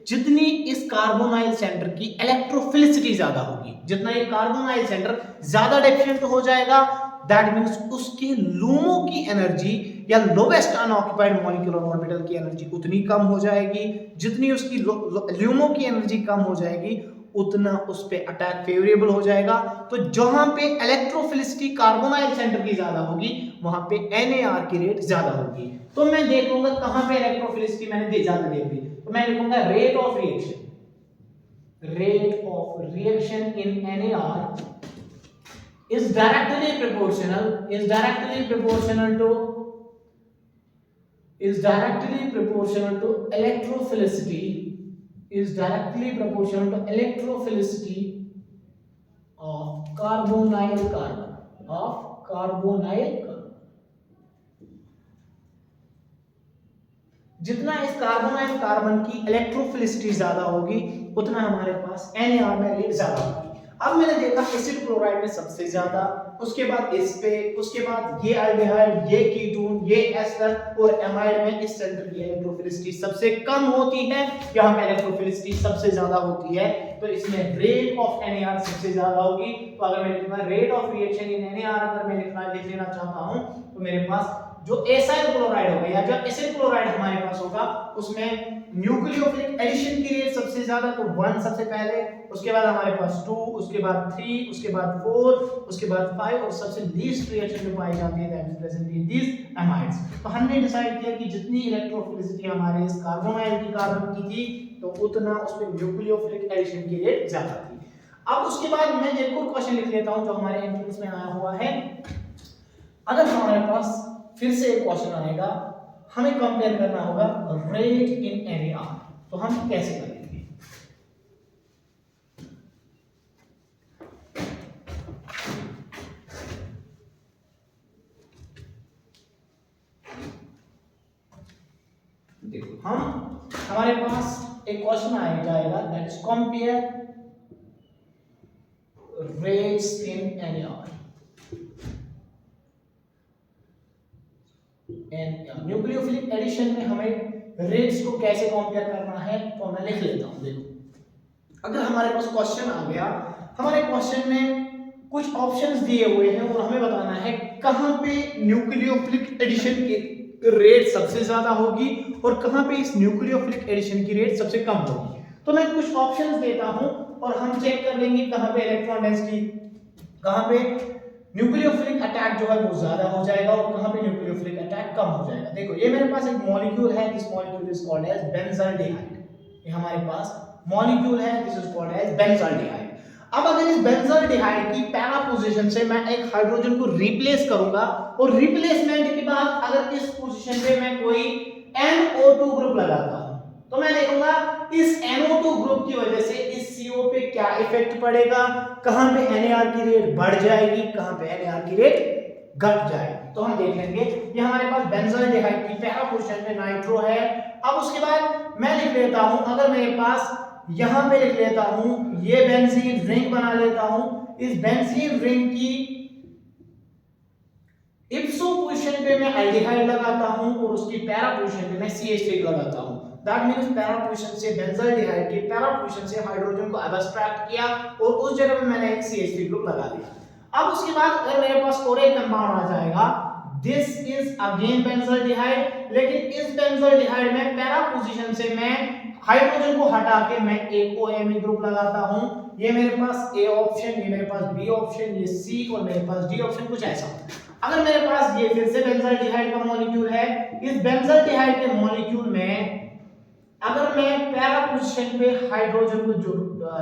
जितनी इस कार्बोनाइल सेंटर की इलेक्ट्रोफिलिसिटी ज्यादा होगी, जितना ये कार्बोनाइल सेंटर ज्यादा डेफिशिएंट हो जाएगा, दैट मींस उसके लूमो की एनर्जी या लोवेस्ट अनऑक्युपाइड मॉलिक्यूलर ऑर्बिटल की एनर्जी उतनी कम हो जाएगी, जितनी उसकी लूमो की एनर्जी कम हो जाएगी उतना उस पे अटैक फेवरेबल हो जाएगा। तो जहां पे इलेक्ट्रोफिलिसिटी कार्बोनाइल सेंटर की ज्यादा होगी वहां पे NAR की रेट ज्यादा होगी। तो मैं देखूंगा कहां पे इलेक्ट्रोफिलिसिटी मैंने ज्यादा देख ली, तो मैं लिखूंगा rate of reaction in NAR is directly proportional to electrophilicity of carbonyl carbon। जितना इस कार्बोनाइल कार्बन की इलेक्ट्रोफिलिसिटी ज्यादा होगी उतना हमारे पास NAR में रेट ज्यादा होगी। अब मैंने देखा एसिड क्लोराइड में सबसे ज्यादा, उसके बाद उसके बाद ये एल्डिहाइड, ये कीटोन, ये एस्टर और एमाइड में इस सेंटर की इलेक्ट्रोफिलिसिटी सबसे कम होती है, यहाँ पे इलेक्ट्रोफिलिसिटी सबसे ज्यादा होती है, तो इसमें रेट ऑफ NAR सबसे ज्यादा होगी। तो अगर मैं लिखूंगा rate of reaction in NAR, अगर मैं लिख लेना चाहता हूं तो मेरे पास जो एसाइल क्लोराइड होगा या जो एसिड क्लोराइड हमारे पास होगा उसमें न्यूक्लियोफिलिक एडिशन की रेट सबसे ज्यादा, तो 1 सबसे पहले, उसके बाद हमारे पास 2, उसके बाद 3, उसके बाद 4, उसके बाद 5 और सबसे लीस्ट रिएक्शन में पाई जाती है that is present in these amides. तो हमने डिसाइड किया कि जितनी इलेक्ट्रोफिलिसिटी हमारे इस कार्बोनाइल की कार्बन की थी तो उतना उसमें न्यूक्लियोफिलिक एडिशन की रेट ज्यादा थी। अब उसके बाद मैं एक और क्वेश्चन लिख लेता हूं जो हमारे एंट्रेंस में आया हुआ है। अगर हमारे पास फिर से एक क्वेश्चन आएगा, हमें कंपेयर करना होगा रेट इन NAR, तो हम कैसे करेंगे? देखो हमारे पास एक क्वेश्चन आ जाएगा that is compare rates in NAR। Nucleophilic addition में हमें रेट्स को कैसे कंपेयर करना है तो मैं लिख लेता हूं। देखो अगर हमारे पास क्वेश्चन आ गया, हमारे क्वेश्चन में कुछ ऑप्शंस दिए हुए हैं और हमें बताना है कहां पे न्यूक्लियोफिलिक एडिशन की रेट सबसे ज्यादा होगी और कहां पे इस न्यूक्लियोफिलिक एडिशन की रेट सबसे कम होगी। तो मैं कुछ ऑप्शंस देता हूं और हम चेक कर लेंगे कहां पे इलेक्ट्रॉन डेंसिटी, कहां पे न्यूक्लियोफिलिक अटैक जो है वो ज्यादा हो जाएगा और कहां पे न्यूक्लियोफिलिक अटैक कम हो जाएगा। देखो ये मेरे पास एक मॉलिक्यूल है, this molecule is called as benzaldehyde. ये हमारे पास मॉलिक्यूल है, this is called as benzaldehyde. अब अगर इस बेंजाल्डिहाइड की पैरा पोजीशन से मैं एक हाइड्रोजन को रिप्लेस करूंगा और रिप्लेसमेंट के बाद अगर इस पोजीशन पे मैं कोई NO2 ग्रुप लगाता हूं तो मैं देखूंगा इस NO2 ग्रुप की वजह से इस CO पे क्या इफेक्ट पड़ेगा, कहां पे NAR की रेट बढ़ जाएगी, कहां पे NAR की रेट घट जाएगी। तो हम देख लेंगे ये हमारे पास बेंजाल्डिहाइड की पैरा पोजीशन पे नाइट्रो है। अब उसके बाद मैं लिख लेता हूं, अगर मेरे पास यहां पे लिख लेता हूं, ये बेंजीन रिंग बना लेता हूं, इस बेंजीन रिंग की इप्सो पोजीशन पे मैं एल्डिहाइड लगाता हूं और उसकी पैरा पोजीशन पे मैं CH3 लगाता हूं। दैट मींस पैरा पोजीशन से बेंजाल्डिहाइड की पैरा पोजीशन से हाइड्रोजन को एब्स्ट्रैक्ट किया और उस जगह पे मैंने एक CH3 ग्रुप लगा दिया। अब उसके बाद अगर मेरे पास और एक कंपाउंड आ जाएगा, दिस इज अगेन बेंजाल्डिहाइड, लेकिन इस बेंजाल्डिहाइड में पैरा पोजीशन से मैं हाइड्रोजन को हटा के मैं एक OMe ग्रुप लगाता हूं। ये मेरे पास A ऑप्शन, ये मेरे पास B ऑप्शन, ये C और मेरे पास D ऑप्शन, कुछ ऐसा। अगर मेरे पास ये फिर से बेंजाल्डिहाइड का मॉलिक्यूल है, इस बेंजाल्डिहाइड के मॉलिक्यूल में अगर मैं पैरा पोजीशन पे हाइड्रोजन को जो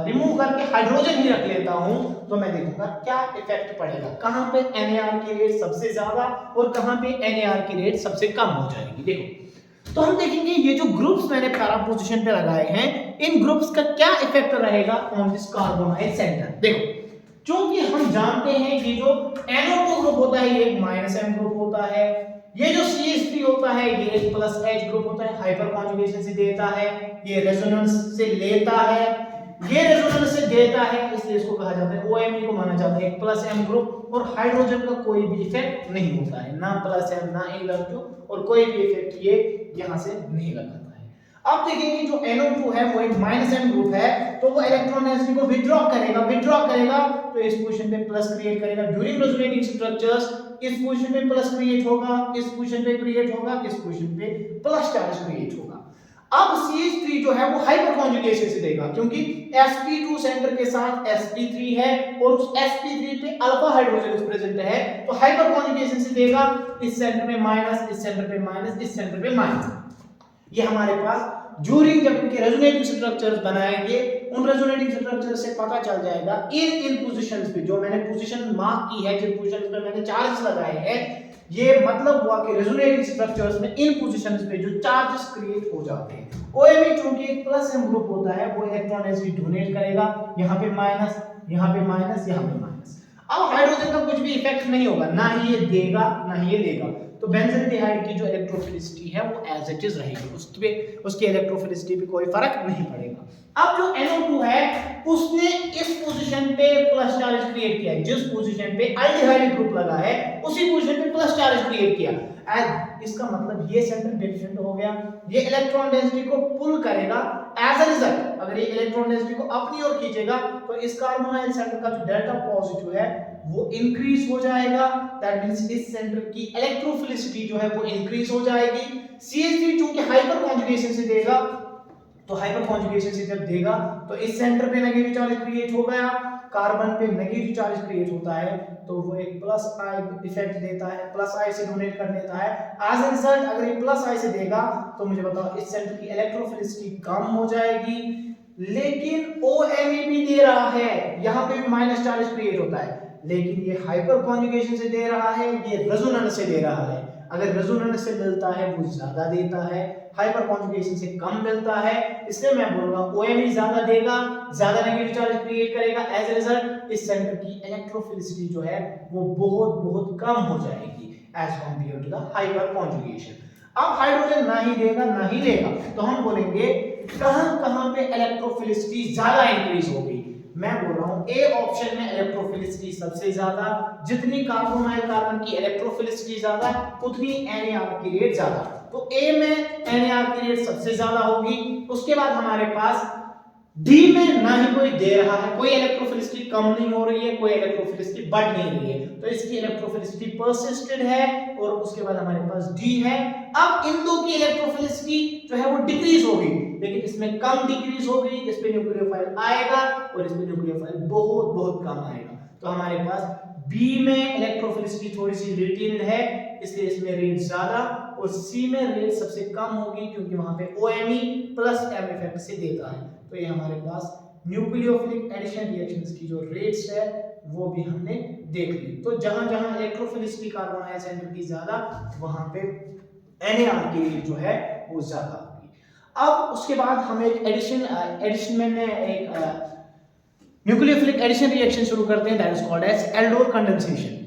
रिमूव करके हाइड्रोजन ही रख लेता हूं तो मैं देखूंगा क्या इफेक्ट पड़ेगा, कहां पे NAR की रेट सबसे ज्यादा और कहां पे NAR की रेट सबसे कम हो जाएगी। देखो तो हम देखेंगे ये जो ग्रुप्स मैंने पैरा पोजीशन पे लगाए हैं, इन ग्रुप्स का क्या इफेक्ट रहेगा ऑन दिस कार्बोनाइल सेंटर। देखो क्योंकि हम जानते हैं कि जो NO2 ग्रुप होता है ये एक -M ग्रुप होता है, ये जो CH3 होता है ये एक +H ग्रुप होता है, हाइपर कॉन्जुगेशन से देता है, ये रेजोनेंस से लेता है, ये रेजोनेंस से देता है, इसलिए इसको कहा जाता है OMe को माना जाता है एक +M ग्रुप और हाइड्रोजन का कोई भी इफेक्ट नहीं होता है, ना +M ना इलेक्ट्रो और कोई भी इफेक्ट ये यहां से नहीं लगाता है। अब देखेंगे जो NO2 है वो एक -M ग्रुप है तो वो इलेक्ट्रॉन डेंसिटी को विथड्रॉ करेगा तो इस पोजीशन पे प्लस क्रिएट करेगा ड्यूरिंग रेजोनेटिंग स्ट्रक्चर्स, इस पोजीशन पे प्लस क्रिएट होगा, इस पोजीशन पे क्रिएट होगा, इस पोजीशन पे प्लस चार्ज क्रिएट होगा। अब CH3 जो है वो हाइपर कॉन्जुगेशन से देगा क्योंकि sp2 सेंटर के साथ sp3 है और उस sp3 पे अल्फा हाइड्रोजन प्रेजेंट है तो हाइपर कॉन्जुगेशन से देगा, इस सेंटर पे माइनस, इस सेंटर पे माइनस, इस सेंटर पे माइनस। ये हमारे पास ड्यूरिंग जब इनके रेजोनेटिंग स्ट्रक्चर्स बनाएंगे उन रेजोनेटिंग स्ट्रक्चर से पता चल जाएगा इन पोजीशंस पे जो मैंने पोजीशन मार्क की है, जिन पोजीशंस पे मैंने चार्जेस लगाए हैं, ये मतलब हुआ कि रेजोनेटिंग स्ट्रक्चर्स में इन पोजीशंस पे जो चार्जेस क्रिएट हो जाते हैं। OMe चूंकि एक +M ग्रुप होता है वो इलेक्ट्रॉन डेंसिटी डोनेट करेगा, यहां पे माइनस, यहां पे माइनस, यहां पे माइनस। अब हाइड्रोजन का कुछ भी इफेक्ट नहीं होगा, ना ही ये देगा ना ही ये लेगा, तो बेंजाल्डिहाइड की जो इलेक्ट्रोफिलिसिटी है वो एज इट इज रहेगी, उस पे उसकी इलेक्ट्रोफिलिसिटी पे कोई फर्क नहीं पड़ेगा। अब जो NO2 है उसने इस पोजीशन पे प्लस चार्ज क्रिएट किया है, जिस पोजीशन पे एल्डिहाइड ग्रुप लगा है उसी पोजीशन पे प्लस चार्ज क्रिएट किया। एज इसका मतलब ये सेंटर डिफरेंट हो गया, ये इलेक्ट्रॉन डेंसिटी को पुल करेगा, एज अ रिजल्ट अगर ये इलेक्ट्रॉन डेंसिटी को अपनी ओर खींचेगा तो इस कार्बोनाइल सेंटर का जो डेल्टा पॉजिटिव है वो इंक्रीज हो जाएगा, दैट मींस इस सेंटर की इलेक्ट्रोफिलिसिटी जो है वो इंक्रीज हो जाएगी। CH3 चूंकि हाइपर कॉन्जुगेशन से देगा तो हाइपर कॉन्जुगेशन से जब देगा तो इस सेंटर पे नेगेटिव चार्ज क्रिएट हो गया, कार्बन पे नेगेटिव चार्ज क्रिएट होता है तो वो एक प्लस आई इफेक्ट देता है, प्लस आई से डोनेट कर देता है। एज अ रिजल्ट अगर ये प्लस आई से देगा तो मुझे बताओ इस सेंटर की इलेक्ट्रोफिलिसिटी कम हो जाएगी, लेकिन OMe भी दे रहा है, यहां पे भी माइनस चार्ज क्रिएट होता है, लेकिन ये हाइपर कॉन्जुगेशन से दे रहा है, ये रेजोनेंस से दे रहा है। अगर रेजोनेंस से मिलता है वो ज्यादा देता है, हाइपर कॉन्जुगेशन से कम मिलता है, इसलिए मैं बोलूंगा OMe ज्यादा देगा, ज्यादा नेगेटिव चार्ज क्रिएट करेगा, एज अ रिजल्ट इस सेंटर की इलेक्ट्रोफिलिसिटी जो है वो बहुत बहुत कम हो जाएगी as compare to the hyperconjugation. अब हाइड्रोजन ना ही देगा ना ही लेगा तो हम बोलेंगे कहां पे इलेक्ट्रोफिलिसिटी ज्यादा इंक्रीज होगी। मैं बोल रहा हूं ए ऑप्शन में इलेक्ट्रोफिलिसिटी सबसे ज्यादा, जितनी कार्बोनाइल कार्बन की इलेक्ट्रोफिलिसिटी ज्यादा उतनी NAR की रेट ज्यादा, तो ए में NAR की रेट सबसे ज्यादा होगी। उसके बाद हमारे पास डी में ना ही कोई दे रहा है, कोई इलेक्ट्रोफिलिसिटी कम नहीं हो रही है, कोई इलेक्ट्रोफिलिसिटी बढ़ नहीं रही है, तो इसकी इलेक्ट्रोफिलिसिटी परसिस्टेंट है। और उसके बाद हमारे पास डी है। अब इन दो की इलेक्ट्रोफिलिसिटी जो है वो डिक्रीज होगी, लेकिन इसमें कम डिक्रीज होगी, इस पे न्यूक्लियोफाइल आएगा और इस पे न्यूक्लियोफाइल बहुत बहुत कम आएगा। तो हमारे पास बी में इलेक्ट्रोफिलिसिटी थोड़ी सी रिटेन्ड है, इसलिए इसमें रेट ज्यादा, और सी में रेट सबसे कम होगी क्योंकि वहां पे OMe प्लस M इफेक्ट से देता है। तो ये हमारे पास न्यूक्लियोफिलिक एडिशन रिएक्शंस की जो रेट्स है वो भी हमने देख ली। तो जहां जहां इलेक्ट्रोफिलिसिटी कार्बोनाइल सेंटर की ज्यादा, वहां पे NaR की रेट जो है वो ज्यादा होगी। अब उसके बाद हम एक एडिशन में एक न्यूक्लियोफिलिक एडिशन रिएक्शन शुरू करते हैं, that is called as aldol condensation.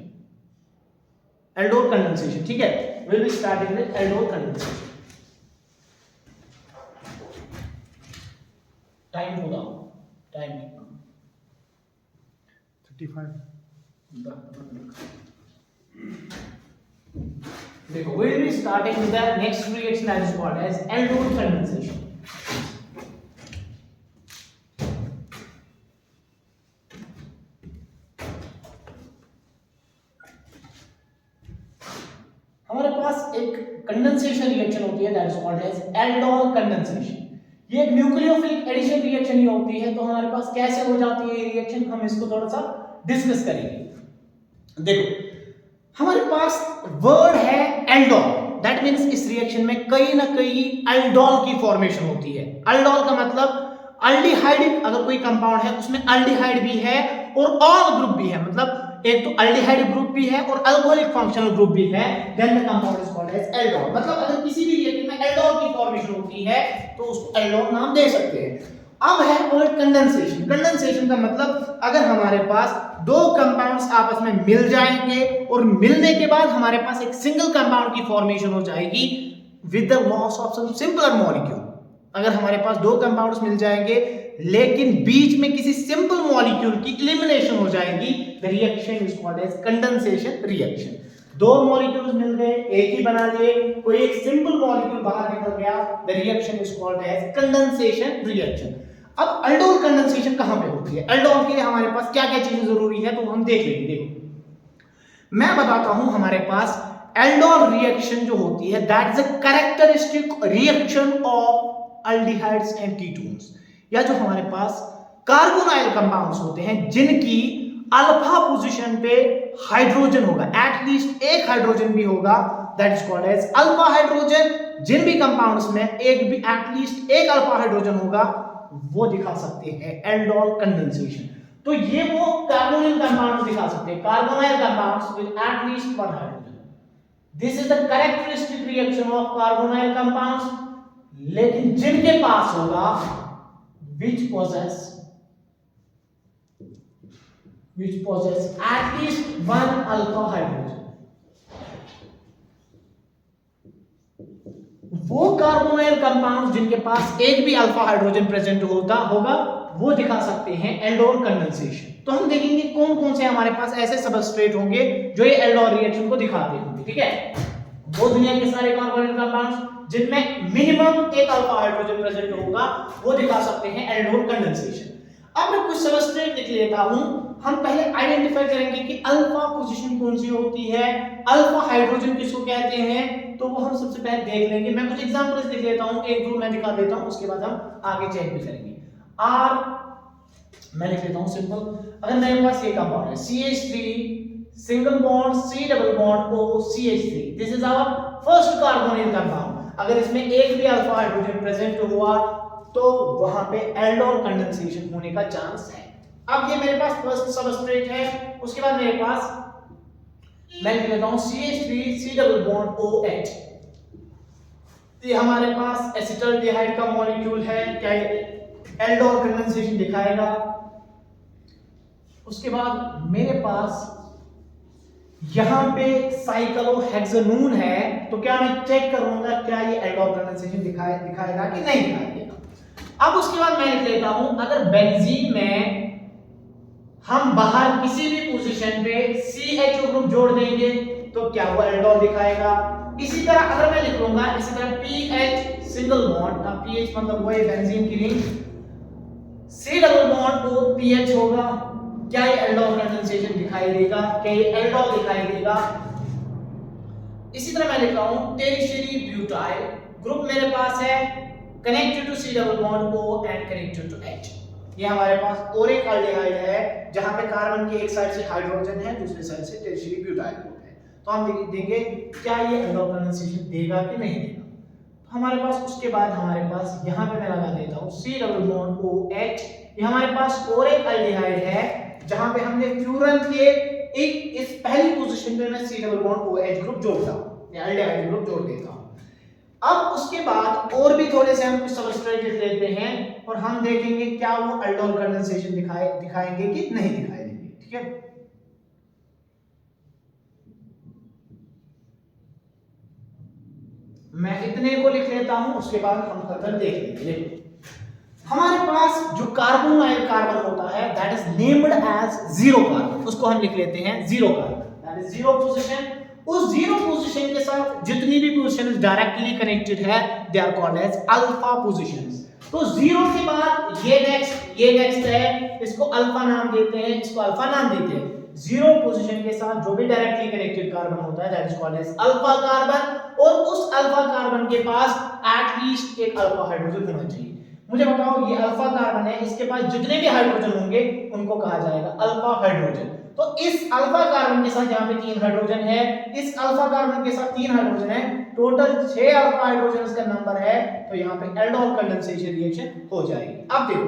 Aldol condensation, ठीक है, we'll be starting with aldol condensation. Time हो रहा, time 35. देखो, we'll be starting with the next reaction that is called as aldol condensation. हमारे पास एक कंडेंसेशन रिएक्शन होती है, that is called as aldol condensation. ये एक न्यूक्लियोफिलिक एडिशन रिएक्शन ही होती है। तो हमारे पास कैसे हो जाती है ये रिएक्शन, हम इसको थोड़ा सा डिस्कस करेंगे। देखो, हमारे पास वर्ड है एल्डोल, दैट मींस इस रिएक्शन में कहीं ना कहीं एल्डोल की फॉर्मेशन होती है। एल्डोल का मतलब अल्डिहाइड, अगर कोई कंपाउंड है उसमें अल्डिहाइड भी है और ऑल ग्रुप भी है, मतलब एक तो अल्डिहाइड ग्रुप भी है और अल्कोहलिक फंक्शनल ग्रुप भी है, then the compound is called as aldol. मतलब अगर किसी भी रिएक्शन में एल्डोल की फॉर्मेशन होती है तो उसको एल्डोल नाम दे सकते हैं। अब है वर्ड कंडेंसेशन। कंडेंसेशन का मतलब अगर हमारे पास दो कंपाउंड्स आपस में मिल जाएंगे और मिलने के बाद हमारे पास एक सिंगल कंपाउंड की फॉर्मेशन हो जाएगी with the loss of some simpler molecule. अगर हमारे पास दो कंपाउंड्स मिल जाएंगे लेकिन बीच में किसी सिंपल मॉलिक्यूल की एलिमिनेशन हो जाएगी, the reaction is called as condensation reaction. दो मॉलिक्यूल्स मिल गए, एक ही बना लिए, कोई एक सिंपल मॉलिक्यूल बाहर निकल गया, the reaction is called as condensation reaction. अब एल्डोल कंडेंसेशन कहां पे होती है, एल्डोल के लिए हमारे पास क्या क्या चीजें जरूरी है तो हम देख लेंगे। देखो, मैं बताता हूं, हमारे पास एल्डोल रिएक्शन जो होती है that is a characteristic reaction of aldehydes and ketones, या जो हमारे पास कार्बोनाइल कंपाउंड्स होते हैं जिनकी अल्फा पोजीशन पे हाइड्रोजन होगा, एटलीस्ट एक हाइड्रोजन भी होगा, that is called as alpha hydrogen. जिन भी कंपाउंड्स में एक भी एटलीस्ट एक अल्फा हाइड्रोजन होगा वो दिखा सकते हैं एल्डोल कंडेंसेशन। तो ये वो कार्बोनिल कंपाउंड्स दिखा सकते हैं, carbonyl compounds with at least one hydrogen. This is the characteristic reaction of carbonyl compounds, लेकिन जिनके पास होगा which possess at least one alpha hydrogen, वो कार्बोनाइल कंपाउंड्स जिनके पास एक भी अल्फा हाइड्रोजन प्रेजेंट होगा वो दिखा सकते हैं एल्डोल कंडेंसेशन। तो हम देखेंगे कौन कौन से हमारे पास ऐसे सबस्ट्रेट होंगे जो ये एल्डोल रिएक्शन को दिखाते होंगे, ठीक है। वो दुनिया के सारे कार्बोनाइल कंपाउंड्स जिनमें मिनिमम एक अल्फा हाइड्रोजन प्रेजेंट होगा वो दिखा सकते हैं एल्डोल कंडेंसेशन। अब मैं कुछ सबस्ट्रेट लिख लेता हूं, हम पहले आइडेंटिफाई करेंगे कि अल्फा पोजीशन कौन सी होती है, अल्फा हाइड्रोजन किसको कहते हैं, तो वो हम सबसे पहले देख लेंगे। मैं कुछ एग्जांपल्स लिख लेता हूं, एक दो मैं दिखा देता हूं, उसके बाद हम आगे चेक भी करेंगे। आर मैं लिख लेता हूं सिंपल, अगर मेरे पास ये कंपाउंड है CH3 single bond C double bond O CH3, this is our first carbonyl compound. अगर इसमें एक भी अल्फा हाइड्रोजन प्रेजेंट हुआ तो वहां पे एल्डोल कंडेंसेशन होने का चांस है। अब ये मेरे पास फर्स्ट सबस्ट्रेट है, उसके बाद मेरे पास मैं लिख लेता हूं CH3 C double bond OH, ये हमारे पास एसिटल्डिहाइड का मॉलिक्यूल है, क्या एल्डोल कंडेंसेशन दिखाएगा। उसके बाद मेरे पास यहां पे साइक्लोहेक्सेनोन है, तो क्या मैं चेक करूंगा क्या ये एल्डोल कंडेंसेशन दिखाएगा कि नहीं दिखाएगा। अब उसके बाद मैं लिख लेता हूं, अगर बेंजीन में हम बाहर किसी भी पोजीशन पे CHO ग्रुप जोड़ देंगे तो क्या वो एल्डोल दिखाएगा। इसी तरह अगर मैं लिख लूंगा इसी तरह PH सिंगल बॉन्ड, अब PH मतलब वो है बेंजीन की ring, C double bond O PH होगा, क्या ये एल्डोल कंडेंसेशन दिखाई देगा, क्या ये एल्डोल दिखाई देगा। इसी तरह मैं लिख रहा हूं टेरिशियरी ब्यूटाइल ग्रुप मेरे पास है connected to C double bond O and connected to H। ये हमारे पास और एक अल्डिहाइड है जहां पे कार्बन के एक साइड से हाइड्रोजन है, दूसरी साइड से टेरिशियरी ब्यूटाइल ग्रुप है। तो हम देंगे क्या ये एल्डोल कंडेंसेशन देगा कि नहीं देगा। तो हमारे पास उसके बाद हमारे पास यहां पे मैं लगा देता हूं सी डबल बॉन्ड OH। ये हमारे पास और एक अल्डिहाइड है जहां पे हमने फ्यूरन के एक इस पहली पोजीशन पे मैं C double bond OH group जोड़ता हूं या एल्डिहाइड ग्रुप जोड़ देता हूं। अब उसके बाद और भी थोड़े से हम कुछ सबस्ट्रेट लेते हैं और हम देखेंगे क्या वो एल्डोल कंडेंसेशन दिखाएंगे कि नहीं दिखाई देंगे। ठीक है, मैं इतने को लिख लेता हूं, उसके बाद हम फर्दर देख लेंगे। हमारे पास जो कार्बोनाइल कार्बन होता है that is named as zero carbon, उसको हम लिख लेते हैं zero carbon, that is zero position. उस जीरो पोजीशन के साथ जितनी भी पोजीशन डायरेक्टली कनेक्टेड है they are called as alpha positions. तो जीरो के बाद ये नेक्स्ट है, इसको अल्फा नाम देते हैं, इसको अल्फा नाम देते हैं। जीरो पोजीशन के साथ जो भी डायरेक्टली कनेक्टेड कार्बन होता है that is called as alpha carbon, और उस अल्फा कार्बन के पास एटलीस्ट एक अल्फा हाइड्रोजन होना चाहिए। मुझे बताओ ये अल्फा कार्बन है, इसके पास जितने भी हाइड्रोजन होंगे उनको कहा जाएगा अल्फा हाइड्रोजन। तो इस अल्फा कार्बन के साथ यहाँ पे 3 हाइड्रोजन है, इस अल्फा कार्बन के साथ 3 हाइड्रोजन है, टोटल 6 अल्फा हाइड्रोजन का नंबर है। तो यहाँ पे एल्डोल कंडेंसेशन रिएक्शन हो जाएगी। अब देखो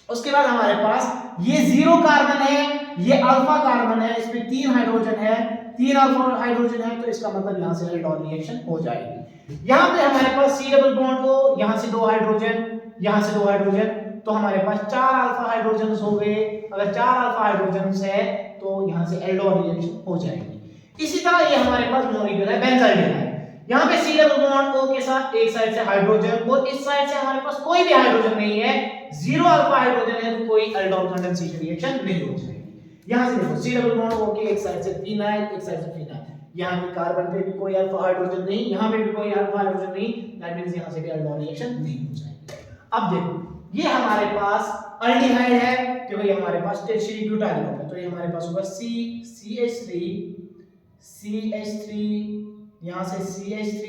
उसके बाद हमारे पास ये जीरो कार्बन है, ये अल्फा कार्बन है, इसमें 3 हाइड्रोजन है, 3 अल्फा हाइड्रोजन है, तो इसका मतलब यहाँ से एल्डोल रिएक्शन हो जाएगी। यहाँ पे हमारे पास सी डबल बॉन्ड हो, यहाँ से 2 हाइड्रोजन, यहाँ से 2 हाइड्रोजन, तो हमारे पास 4 अल्फा हाइड्रोजन्स हो गए। अगर 4 अल्फा हाइड्रोजन्स है तो यहाँ से एल्डोल रिएक्शन हो जाएगी। इसी तरह ये हमारे पास मॉलिक्यूल है बेंजाइल। यहाँ पे सी डबल बॉन्ड O के साथ एक साइड से हाइड्रोजन और इस साइड से हमारे पास कोई भी हाइड्रोजन नहीं है, जीरो अल्फा हाइड्रोजन है, तो कोई एल्डोल कंडेंसेशन रिएक्शन नहीं हो जाएगी। यहाँ से देखो सी डबल बॉन्ड O के एक साइड से फिनाइल, एक साइड से फिनाइल, यहाँ पे कार्बन पे भी कोई अल्फा हाइड्रोजन नहीं, यहाँ पे भी कोई अल्फा हाइड्रोजन नहीं, दैट मींस यहाँ से भी एल्डोल रिएक्शन नहीं हो जाएगी। अब देखो ये हमारे पास अल्डिहाइड है क्योंकि ये हमारे पास टेरिशियरी ब्यूटाइल ग्रुप है, तो ये हमारे पास होगा CH3 यहाँ से CH3,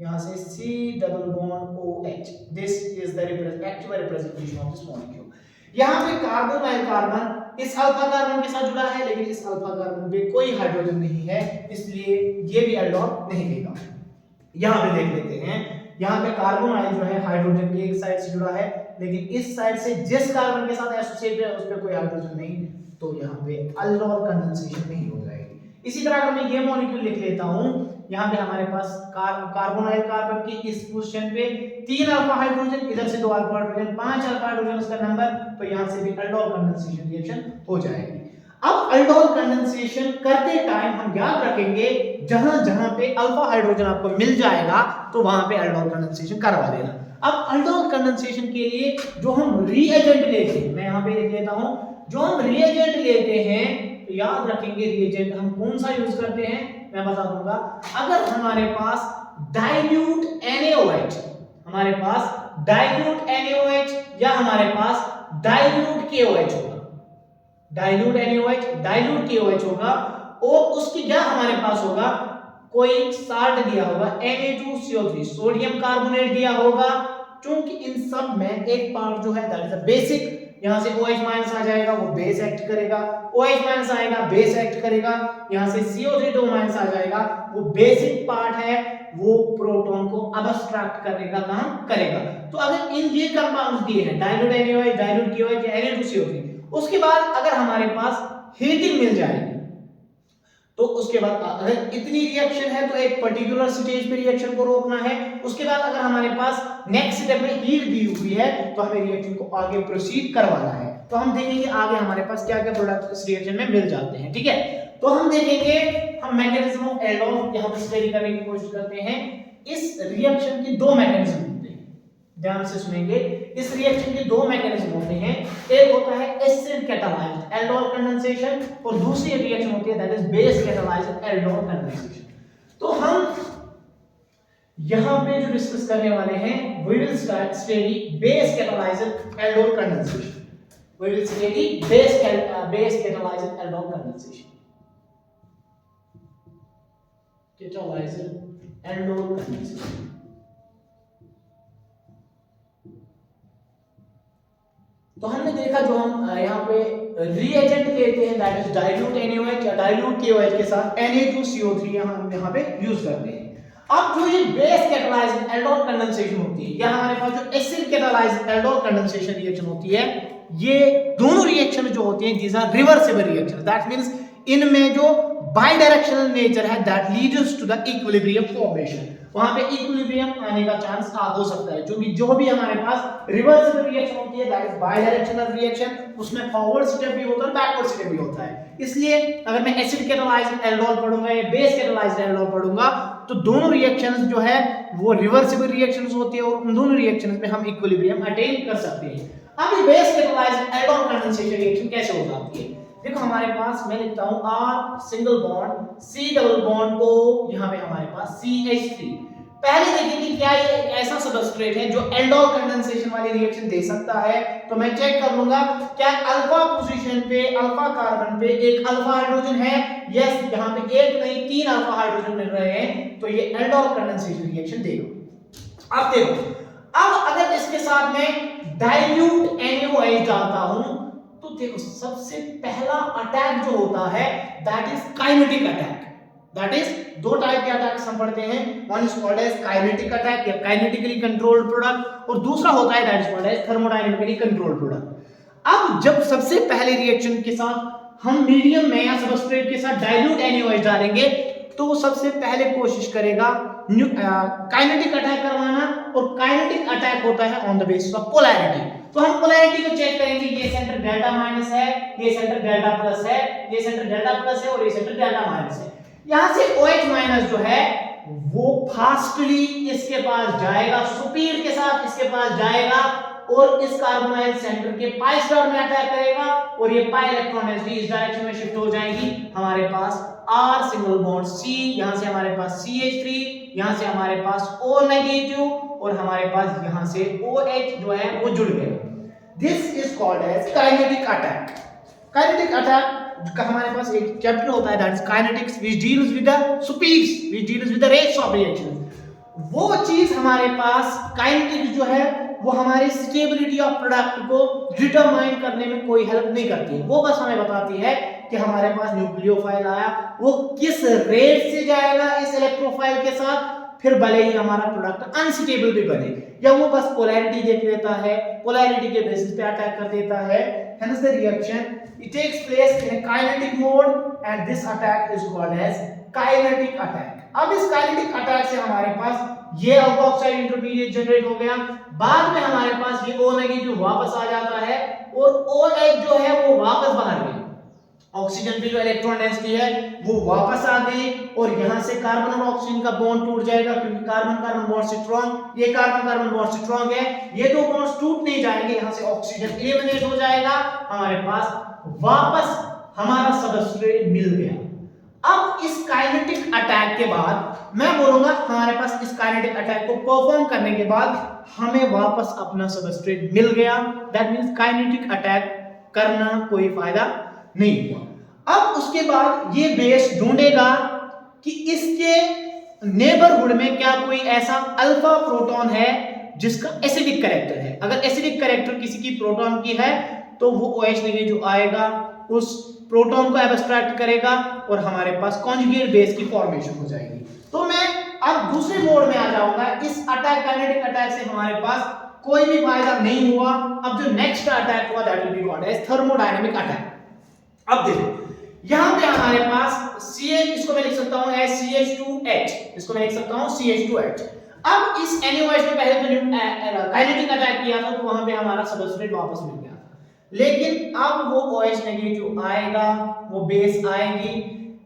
यहाँ से C double bond OH। This is the active representation of this molecule. यहाँ पे कार्बोनाइल कार्बन इस अल्फा कार्बन के साथ जुड़ा है, लेकिन इस अल्फा कार्बन पे कोई हाइड्रोजन नहीं है, इसलिए ये भी एल्डोल नहीं देगा। यहाँ पे देख लेते हैं, यहाँ पे कार्बोनाइल जो है हाइड्रोजन की एक साइड से जुड़ा है, लेकिन इस साइड से जिस कार्बन के साथ एसोसिएटेड है उस पे कोई हाइड्रोजन नहीं, तो यहाँ पे एल्डोल कंडेंसेशन नहीं हो जाएगी। इसी तरह अगर मैं ये मॉलिक्यूल लिख लेता हूँ, यहाँ पे हमारे पास कार्बोनाइल कार्बन की इस पोजीशन पे 3 अल्फा हाइड्रोजन, इधर से 2 अल्फा हाइड्रोजन, 5 अल्फा हाइड्रोजन उसका नंबर, तो यहाँ से भी एल्डोल कंडेंसेशन रिएक्शन हो जाएगी। अब एल्डोल कंडेंसेशन करते टाइम हम याद रखेंगे जहां जहां पे अल्फा हाइड्रोजन आपको मिल जाएगा तो वहां पे एल्डोल कंडेंसेशन करवा देना। अब एल्डोल कंडेंसेशन के लिए जो हम रिएजेंट लेते हैं, मैं यहाँ पे लिख लेता हूं, जो हम रिएजेंट लेते हैं तो याद रखेंगे रिएजेंट हम कौन सा यूज करते हैं मैं बता दूंगा। अगर हमारे पास डाइल्यूट NaOH, हमारे पास डाइल्यूट NaOH या हमारे पास डाइल्यूट KOH होगा, डाइल्यूट NaOH डाइल्यूट KOH होगा, और उसकी क्या हमारे पास होगा कोई साल्ट दिया होगा Na2CO3 सोडियम कार्बोनेट दिया होगा। क्योंकि इन सब में एक पार्ट जो है दैट इज अ बेसिक, यहां से OH माइनस आ जाएगा वो बेस एक्ट करेगा, OH माइनस आएगा बेस एक्ट करेगा, यहां से CO3 माइनस आ जाएगा वो बेसिक पार्ट है, वो प्रोटॉन को अबस्ट्रैक्ट करने का काम करेगा। तो अगर इन ये कंपाउंड्स दिए हैं डाइल्यूट NaOH डाइल्यूट KOH या Na2CO3, उसके बाद अगर हमारे पास हीटिंग मिल जाएगी तो उसके बाद अगर इतनी रिएक्शन है तो एक पर्टिकुलर स्टेज पे रिएक्शन को रोकना है। उसके बाद अगर हमारे पास नेक्स्ट स्टेप में हीट दी हुई है तो हमें रिएक्शन को आगे प्रोसीड करवाना है। तो हम देखेंगे आगे हमारे पास क्या क्या प्रोडक्ट इस रिएक्शन में मिल जाते हैं। ठीक है, तो हम देखेंगे, हम मैकेनिज्म ऑफ एल्डोल यहां पर स्टडी करने की कोशिश करते हैं। इस रिएक्शन की 2 मैकेनिज्म होते हैं, ध्यान से सुनेंगे। इस रिएक्शन के 2 मैकेनिज्म होते हैं, एक होता है एसिड कैटालाइज्ड एल्डोल कंडेंसेशन और दूसरी रिएक्शन होती है that is base catalysed aldol condensation. तो हम यहां पे जो डिस्कस करने वाले हैं we will study base catalysed aldol condensation. we will say the base catalyzed aldol condensation. Catalyzed aldol condensation. तो हमने देखा जो हम यहाँ पे रिएजेंट लेते हैं दैट इज डाइल्यूट NaOH या डाइल्यूट KOH के साथ Na2CO3 हम यहाँ पे यूज करते हैं। अब जो ये बेस कैटालाइज्ड एल्डोल कंडेंसेशन होती है या हमारे पास जो acid catalysed aldol condensation reaction होती है, ये दोनों रिएक्शन जो होती हैं these are reversible reaction. That means इनमें जो बाई डायरेक्शनल नेचर है that leads to the equilibrium formation, वहां पे इक्विलिब्रियम आने का चांस हो सकता है, क्योंकि जो भी हमारे पास रिवर्सिबल रिएक्शन होती है that is by directional reaction, उसमें फॉरवर्ड स्टेप भी होता है और बैकवर्ड स्टेप भी होता है। इसलिए अगर मैं एसिड कैटालाइज्ड एल्डोल पढ़ूंगा या बेस कैटालाइज्ड एल्डोल पढ़ूंगा तो दोनों रिएक्शंस जो है वो रिवर्सिबल रिएक्शंस होती है और उन दोनों रिएक्शंस में हम इक्विलिब्रियम अटेन कर सकते हैं। अब ये base catalysed aldol condensation reaction कैसे हो जाती है? देखो हमारे पास मैं लिखता हूं R single bond C double bond O, यहां पे हमारे पास CH3। पहले देखिए कि क्या ये एक ऐसा सबस्ट्रेट है जो एल्डोल कंडेंसेशन वाली रिएक्शन दे सकता है, तो मैं चेक कर लूंगा क्या अल्फा पोजीशन पे अल्फा कार्बन पे एक अल्फा हाइड्रोजन है। यस, यहां पे एक नहीं 3 अल्फा हाइड्रोजन मिल रहे हैं, तो ये एल्डोल कंडेंसेशन रिएक्शन देगा। अब देखो, अब अगर इसके साथ में डाइल्यूट NaOH डालता हूं तो देखो सबसे पहला अटैक जो होता है that is kinetic attack. That is दो टाइप के अटैक्स हम पढ़ते हैं, one is called as kinetic attack या काइनेटिकली कंट्रोल्ड प्रोडक्ट, और दूसरा होता है that is called as thermodynamically controlled product. अब जब सबसे पहले रिएक्शन के साथ हम मीडियम में या सबस्ट्रेट के साथ डाइल्यूट NaOH डालेंगे तो वो सबसे पहले कोशिश करेगा काइनेटिक अटैक करवाना, और काइनेटिक अटैक होता है on the basis of polarity. तो हम पोलैरिटी को चेक करेंगे, ये सेंटर डेल्टा माइनस है, ये सेंटर डेल्टा प्लस है, ये सेंटर डेल्टा प्लस है और ये सेंटर डेल्टा माइनस है। यहां से OH माइनस जो है वो फास्टली इसके पास जाएगा, सुपीर के साथ इसके पास जाएगा और इस कार्बोनाइल सेंटर के पाई स्टार में अटैक करेगा और ये पाई इलेक्ट्रॉन एनर्जी इस डायरेक्शन में शिफ्ट हो जाएगी। हमारे पास R सिंगल बॉन्ड C, यहां से हमारे पास CH3, यहां से हमारे पास O नेगेटिव और हमारे पास यहां से OH जो है वो जुड़ गया। This is called as kinetic attack. Kinetic attack का हमारे पास एक चैप्टर होता है that is kinetics which deals with the speeds, which deals with the rates of reaction. वो चीज हमारे पास काइनेटिक्स जो है वो हमारी स्टेबिलिटी ऑफ प्रोडक्ट को डिटरमाइन करने में कोई हेल्प नहीं करती है, वो बस हमें बताती है कि हमारे पास न्यूक्लियोफाइल आया, वो किस रेट से जाएगा इस इलेक्ट्रोफाइल के साथ, फिर भले ही हमारा प्रोडक्ट अनस्टेबल भी बने, या वो बस पोलैरिटी देख लेता है, पोलैरिटी के बेसिस पे अटैक कर देता है। Hence the reaction it takes place in a kinetic mode and this attack is called as kinetic attack। अब इस kinetic attack से हमारे पास ये अल्कोक्साइड इंटरमीडिएट जनरेट हो गया, बाद में हमारे पास ये O नेगेटिव वापस आ जाता है और OH जो है वो वापस बाहर गई, ऑक्सीजन पे जो इलेक्ट्रॉन डेंसिटी है वो वापस आ गई और यहां से कार्बन और ऑक्सीजन का बॉन्ड टूट जाएगा, क्योंकि कार्बन कार्बन बॉन्ड स्ट्रांग, ये कार्बन कार्बन बॉन्ड स्ट्रांग है, ये दो बॉन्ड्स टूट नहीं जाएंगे, यहां से ऑक्सीजन एलिमिनेट हो जाएगा, हमारे पास वापस हमारा सबस्ट्रेट मिल गया। अब इस काइनेटिक अटैक के बाद मैं बोलूंगा हमारे पास इस काइनेटिक अटैक को परफॉर्म करने के बाद हमें वापस अपना सबस्ट्रेट मिल गया। दैट मींस काइनेटिक अटैक करना कोई फायदा नहीं हुआ। अब उसके बाद ये बेस ढूंढेगा कि इसके नेबरहुड में क्या कोई ऐसा अल्फा प्रोटॉन है जिसका एसिडिक कैरेक्टर है। अगर एसिडिक कैरेक्टर किसी की प्रोटॉन की है तो वो OH नेगेटिव आएगा, उस प्रोटॉन को एब्स्ट्रैक्ट करेगा और हमारे पास कॉन्जुगेट बेस की फॉर्मेशन हो जाएगी। तो मैं अब दूसरे मोड में आ जाऊंगा। इस अटैक काइनेटिक अटैक से हमारे पास कोई भी फायदा नहीं हुआ। अब जो नेक्स्ट अटैक हुआ that will be called as thermodynamic attack. अब देखो यहां पे हमारे पास CH, इसको मैं लिख सकता हूं एज CH2H, इसको मैं लिख सकता हूं CH2H। अब इस NaOH ने पहले तो काइनेटिक अटैक किया था तो वहां पे हमारा सबस्ट्रेट वापस मिल गया था, लेकिन अब वो OH नेगेटिव आएगा, वो बेस आएगी,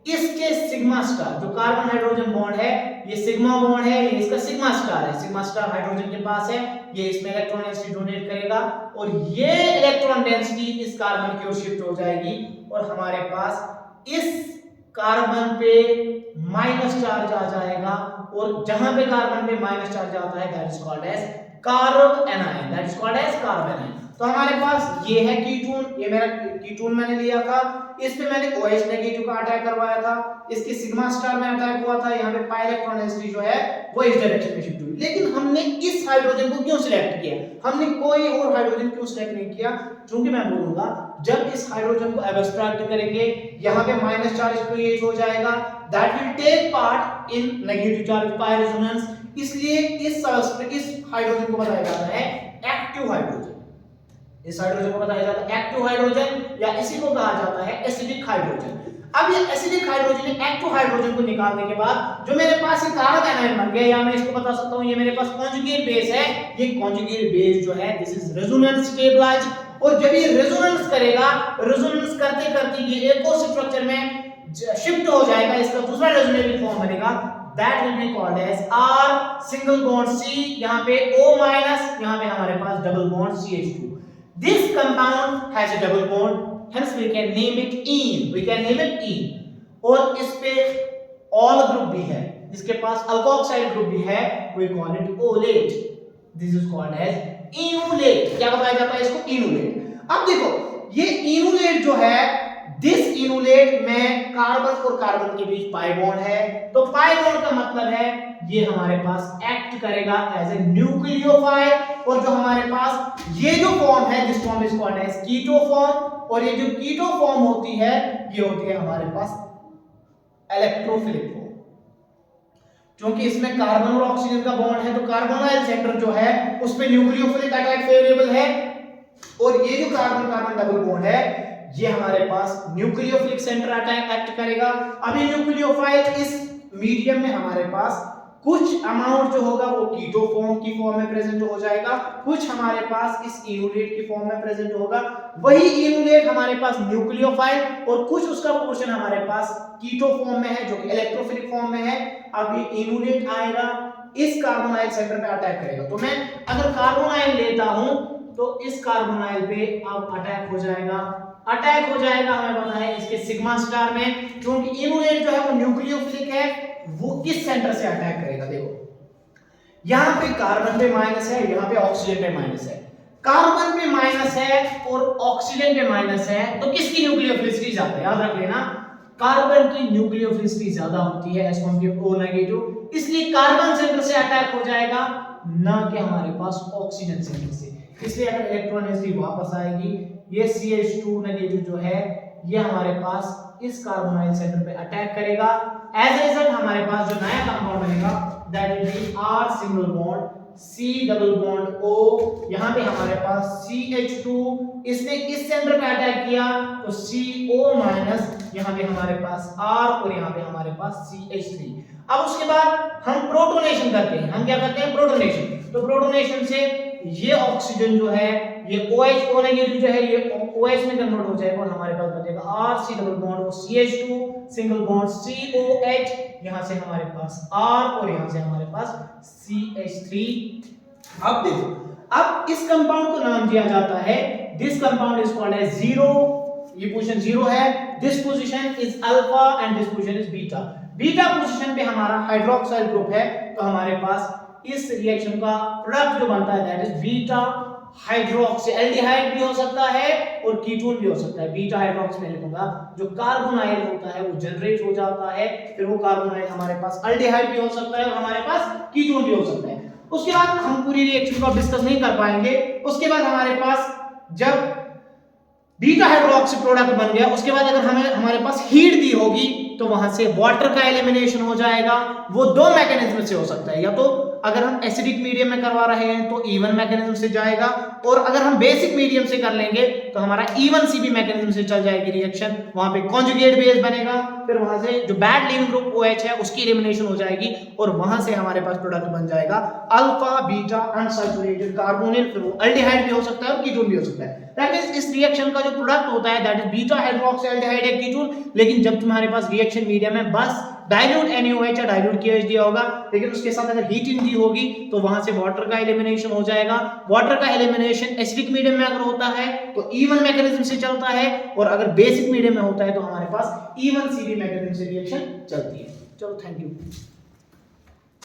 इसके सिग्मा स्टार जो कार्बन हाइड्रोजन बॉन्ड है ये सिग्मा बॉन्ड है, ये इसका सिग्मा स्टार है, सिग्मा स्टार हाइड्रोजन के पास है, ये इसमें इलेक्ट्रॉन डेंसिटी डोनेट करेगा और ये इलेक्ट्रॉन डेंसिटी इस कार्बन की ओर शिफ्ट हो जाएगी और हमारे पास इस कार्बन पे माइनस चार्ज आ जाएगा और जहां पे कार्बन पे माइनस चार्ज आता है that is called as carbanion, that is called as carbanion. तो हमारे पास ये है कीटोन, ये मेरा कीटोन मैंने लिया था, इस पे मैंने OH नेगेटिव का अटैक करवाया था, इसके सिग्मा स्टार में अटैक हुआ था, यहाँ पे पाई इलेक्ट्रॉन डेंसिटी जो है वो इस डायरेक्शन में शिफ्ट हुई। लेकिन हमने इस हाइड्रोजन को क्यों सिलेक्ट किया, हमने कोई और हाइड्रोजन क्यों सिलेक्ट नहीं किया, क्योंकि मैं बोलूंगा जब इस हाइड्रोजन को एब्स्ट्रैक्ट करेंगे यहाँ पे माइनस चार्ज क्रिएट हो जाएगा, that will take part in negative charge pi resonance, इसलिए इस हाइड्रोजन को बताया जाता है एक्टिव हाइड्रोजन। इस हाइड्रोजन को बताया जाता है एक्टिव हाइड्रोजन, या इसी को कहा जाता है एसिडिक हाइड्रोजन। अब ये एसिडिक हाइड्रोजन एक्टिव हाइड्रोजन को निकालने के बाद जो मेरे पास ये कार्बन एनायन बन गया, या मैं इसको बता सकता हूं ये मेरे पास कॉन्जुगेट बेस है, ये कॉन्जुगेट बेस जो है दिस इज रेजोनेंस स्टेबलाइज्ड, और जब ये रेजोनेंस करेगा, रेजोनेंस करते करते ये एक और स्ट्रक्चर में शिफ्ट हो जाएगा, इसका दूसरा रेजोनेटिव फॉर्म बनेगा, that will be called as R single bond C, यहाँ पे O minus, यहाँ पे हमारे पास double bond CH2. This compound has a double bond, hence we can name it ene. We can name it ene. और इस पे all group भी है, इसके पास alkoxide group भी है, we call it olate. This is called as enolate. क्या बताया जाता है इसको? enolate. अब देखो ये enolate जो है, दिस इनोलेट में कार्बन और कार्बन के बीच पाई बॉन्ड है, तो पाई बॉन्ड का मतलब है ये हमारे पास एक्ट करेगा एज ए न्यूक्लियोफाइल, और जो हमारे पास ये जो फॉर्म है this form is called as keto form, और ये जो कीटो फॉर्म होती है ये होती है हमारे पास इलेक्ट्रोफिलिक फॉर्म, क्योंकि इसमें कार्बन और ऑक्सीजन का बॉन्ड है, तो कार्बोनाइल सेंटर जो है उस पे न्यूक्लियोफिलिक अटैक फेवरेबल है, और ये जो कार्बन कार्बन डबल बॉन्ड है ये हमारे पास न्यूक्लियोफिलिक सेंटर अटैक एक्ट करेगा। अभी न्यूक्लियोफाइल इस मीडियम में हमारे पास कुछ अमाउंट जो होगा वो कीटो फॉर्म की फॉर्म में प्रेजेंट हो जाएगा, कुछ हमारे पास इस इनोलेट की फॉर्म में प्रेजेंट होगा, वही इनोलेट हमारे पास न्यूक्लियोफाइल, और कुछ उसका पोर्शन हमारे पास कीटो फॉर्म में है जो कि इलेक्ट्रोफिलिक फॉर्म में है। अब ये इनोलेट आएगा इस कार्बोनाइल सेंटर पे अटैक करेगा, तो मैं अगर कार्बोनाइल लेता हूं तो इस कार्बोनाइल पे अब अटैक हो जाएगा, अटैक हो जाएगा हमें पता है इसके सिग्मा स्टार में, क्योंकि इनोलेट जो है वो न्यूक्लियोफिलिक है, वो किस सेंटर से अटैक करेगा, देखो यहां पे कार्बन पे माइनस है, यहां पे ऑक्सीजन पे माइनस है, कार्बन पे माइनस है और ऑक्सीजन पे माइनस है, तो किसकी न्यूक्लियोफिलिसिटी ज्यादा है, याद रख लेना कार्बन की न्यूक्लियोफिलिसिटी ज्यादा होती है as compare to O negative, इसलिए कार्बन सेंटर से अटैक हो जाएगा ना कि हमारे पास ऑक्सीजन सेंटर से, इसलिए अगर इलेक्ट्रॉन डेंसिटी वापस आएगी ये CH2 नेगेटिव जो है ये हमारे पास इस कार्बोनाइल सेंटर पे अटैक करेगा, एज ए रिजल्ट हमारे पास जो नया कंपाउंड बनेगा that will B R single bond C double bond O, यहां पे हमारे पास CH2, इसने इस सेंटर पे अटैक किया तो CO माइनस, यहां पे हमारे पास R और यहां पे हमारे पास CH3। अब उसके बाद हम प्रोटोनेशन करते हैं, हम क्या करते हैं प्रोटोनेशन, तो प्रोटोनेशन से ये ऑक्सीजन जो है ये OH O नेगेटिव जो है ये OH में कन्वर्ट हो जाएगा, और हमारे पास बचेगा R C double bond CH2 single bond COH, यहां से हमारे पास R और यहां से हमारे पास CH3। अब देखो अब इस कंपाउंड को नाम दिया जाता है, this compound is called as zero, ये पोजीशन जीरो है, this position is alpha and this position is beta. Beta position पे हमारा हाइड्रोक्साइल ग्रुप है, तो हमारे पास इस रिएक्शन का प्रोडक्ट जो बनता है that is beta hydroxy, aldehyde भी हो सकता है और कीटोन भी हो सकता है। बीटा हाइड्रोक्सी में लिखूंगा, जो कार्बोनाइल होता है वो जनरेट हो जाता है, फिर वो कार्बोनाइल हमारे पास एल्डिहाइड भी हो सकता है और हमारे पास कीटोन भी हो सकता है। उसके बाद हम पूरी रिएक्शन को डिस्कस नहीं कर पाएंगे। उसके बाद हमारे पास जब बीटा हाइड्रोक्सी प्रोडक्ट बन गया, उसके बाद अगर हमारे पास हीट दी होगी तो वहां से वाटर का एलिमिनेशन हो जाएगा। वो दो मैकेनिज्म से हो सकता है, या तो अगर हम एसिडिक मीडियम में करवा रहे हैं तो इवन मैकेनिज्म से जाएगा, और अगर हम बेसिक मीडियम से कर लेंगे तो हमारा इवन सीबी मैकेनिज्म से चल जाएगी रिएक्शन। वहां पे कॉन्जुगेट बेस बनेगा, फिर वहां से जो बैड लीविंग ग्रुप OH है उसकी एलिमिनेशन हो जाएगी, और वहां से हमारे पास प्रोडक्ट बन जाएगा अल्फा बीटा अनसैचुरेटेड कार्बोनिल, फिर वो एल्डिहाइड भी हो सकता है और कीटोन भी हो सकता है। दैट मींस इस रिएक्शन का जो प्रोडक्ट होता है that is beta hydroxy aldehyde या कीटोन। लेकिन जब तुम्हारे पास रिएक्शन मीडियम में बस डाइल्यूट NaOH या डाइल्यूट KOH दिया होगा, लेकिन उसके साथ अगर हीटिंग दी होगी तो वहां से वाटर का एलिमिनेशन हो जाएगा। वाटर का एलिमिनेशन एसिडिक मीडियम में अगर होता है तो इवन मैकेनिज्म से चलता है, और अगर बेसिक मीडियम में होता है तो हमारे पास इवन सीबी मैकेनिज्म से रिएक्शन चलती है। चलो थैंक यू।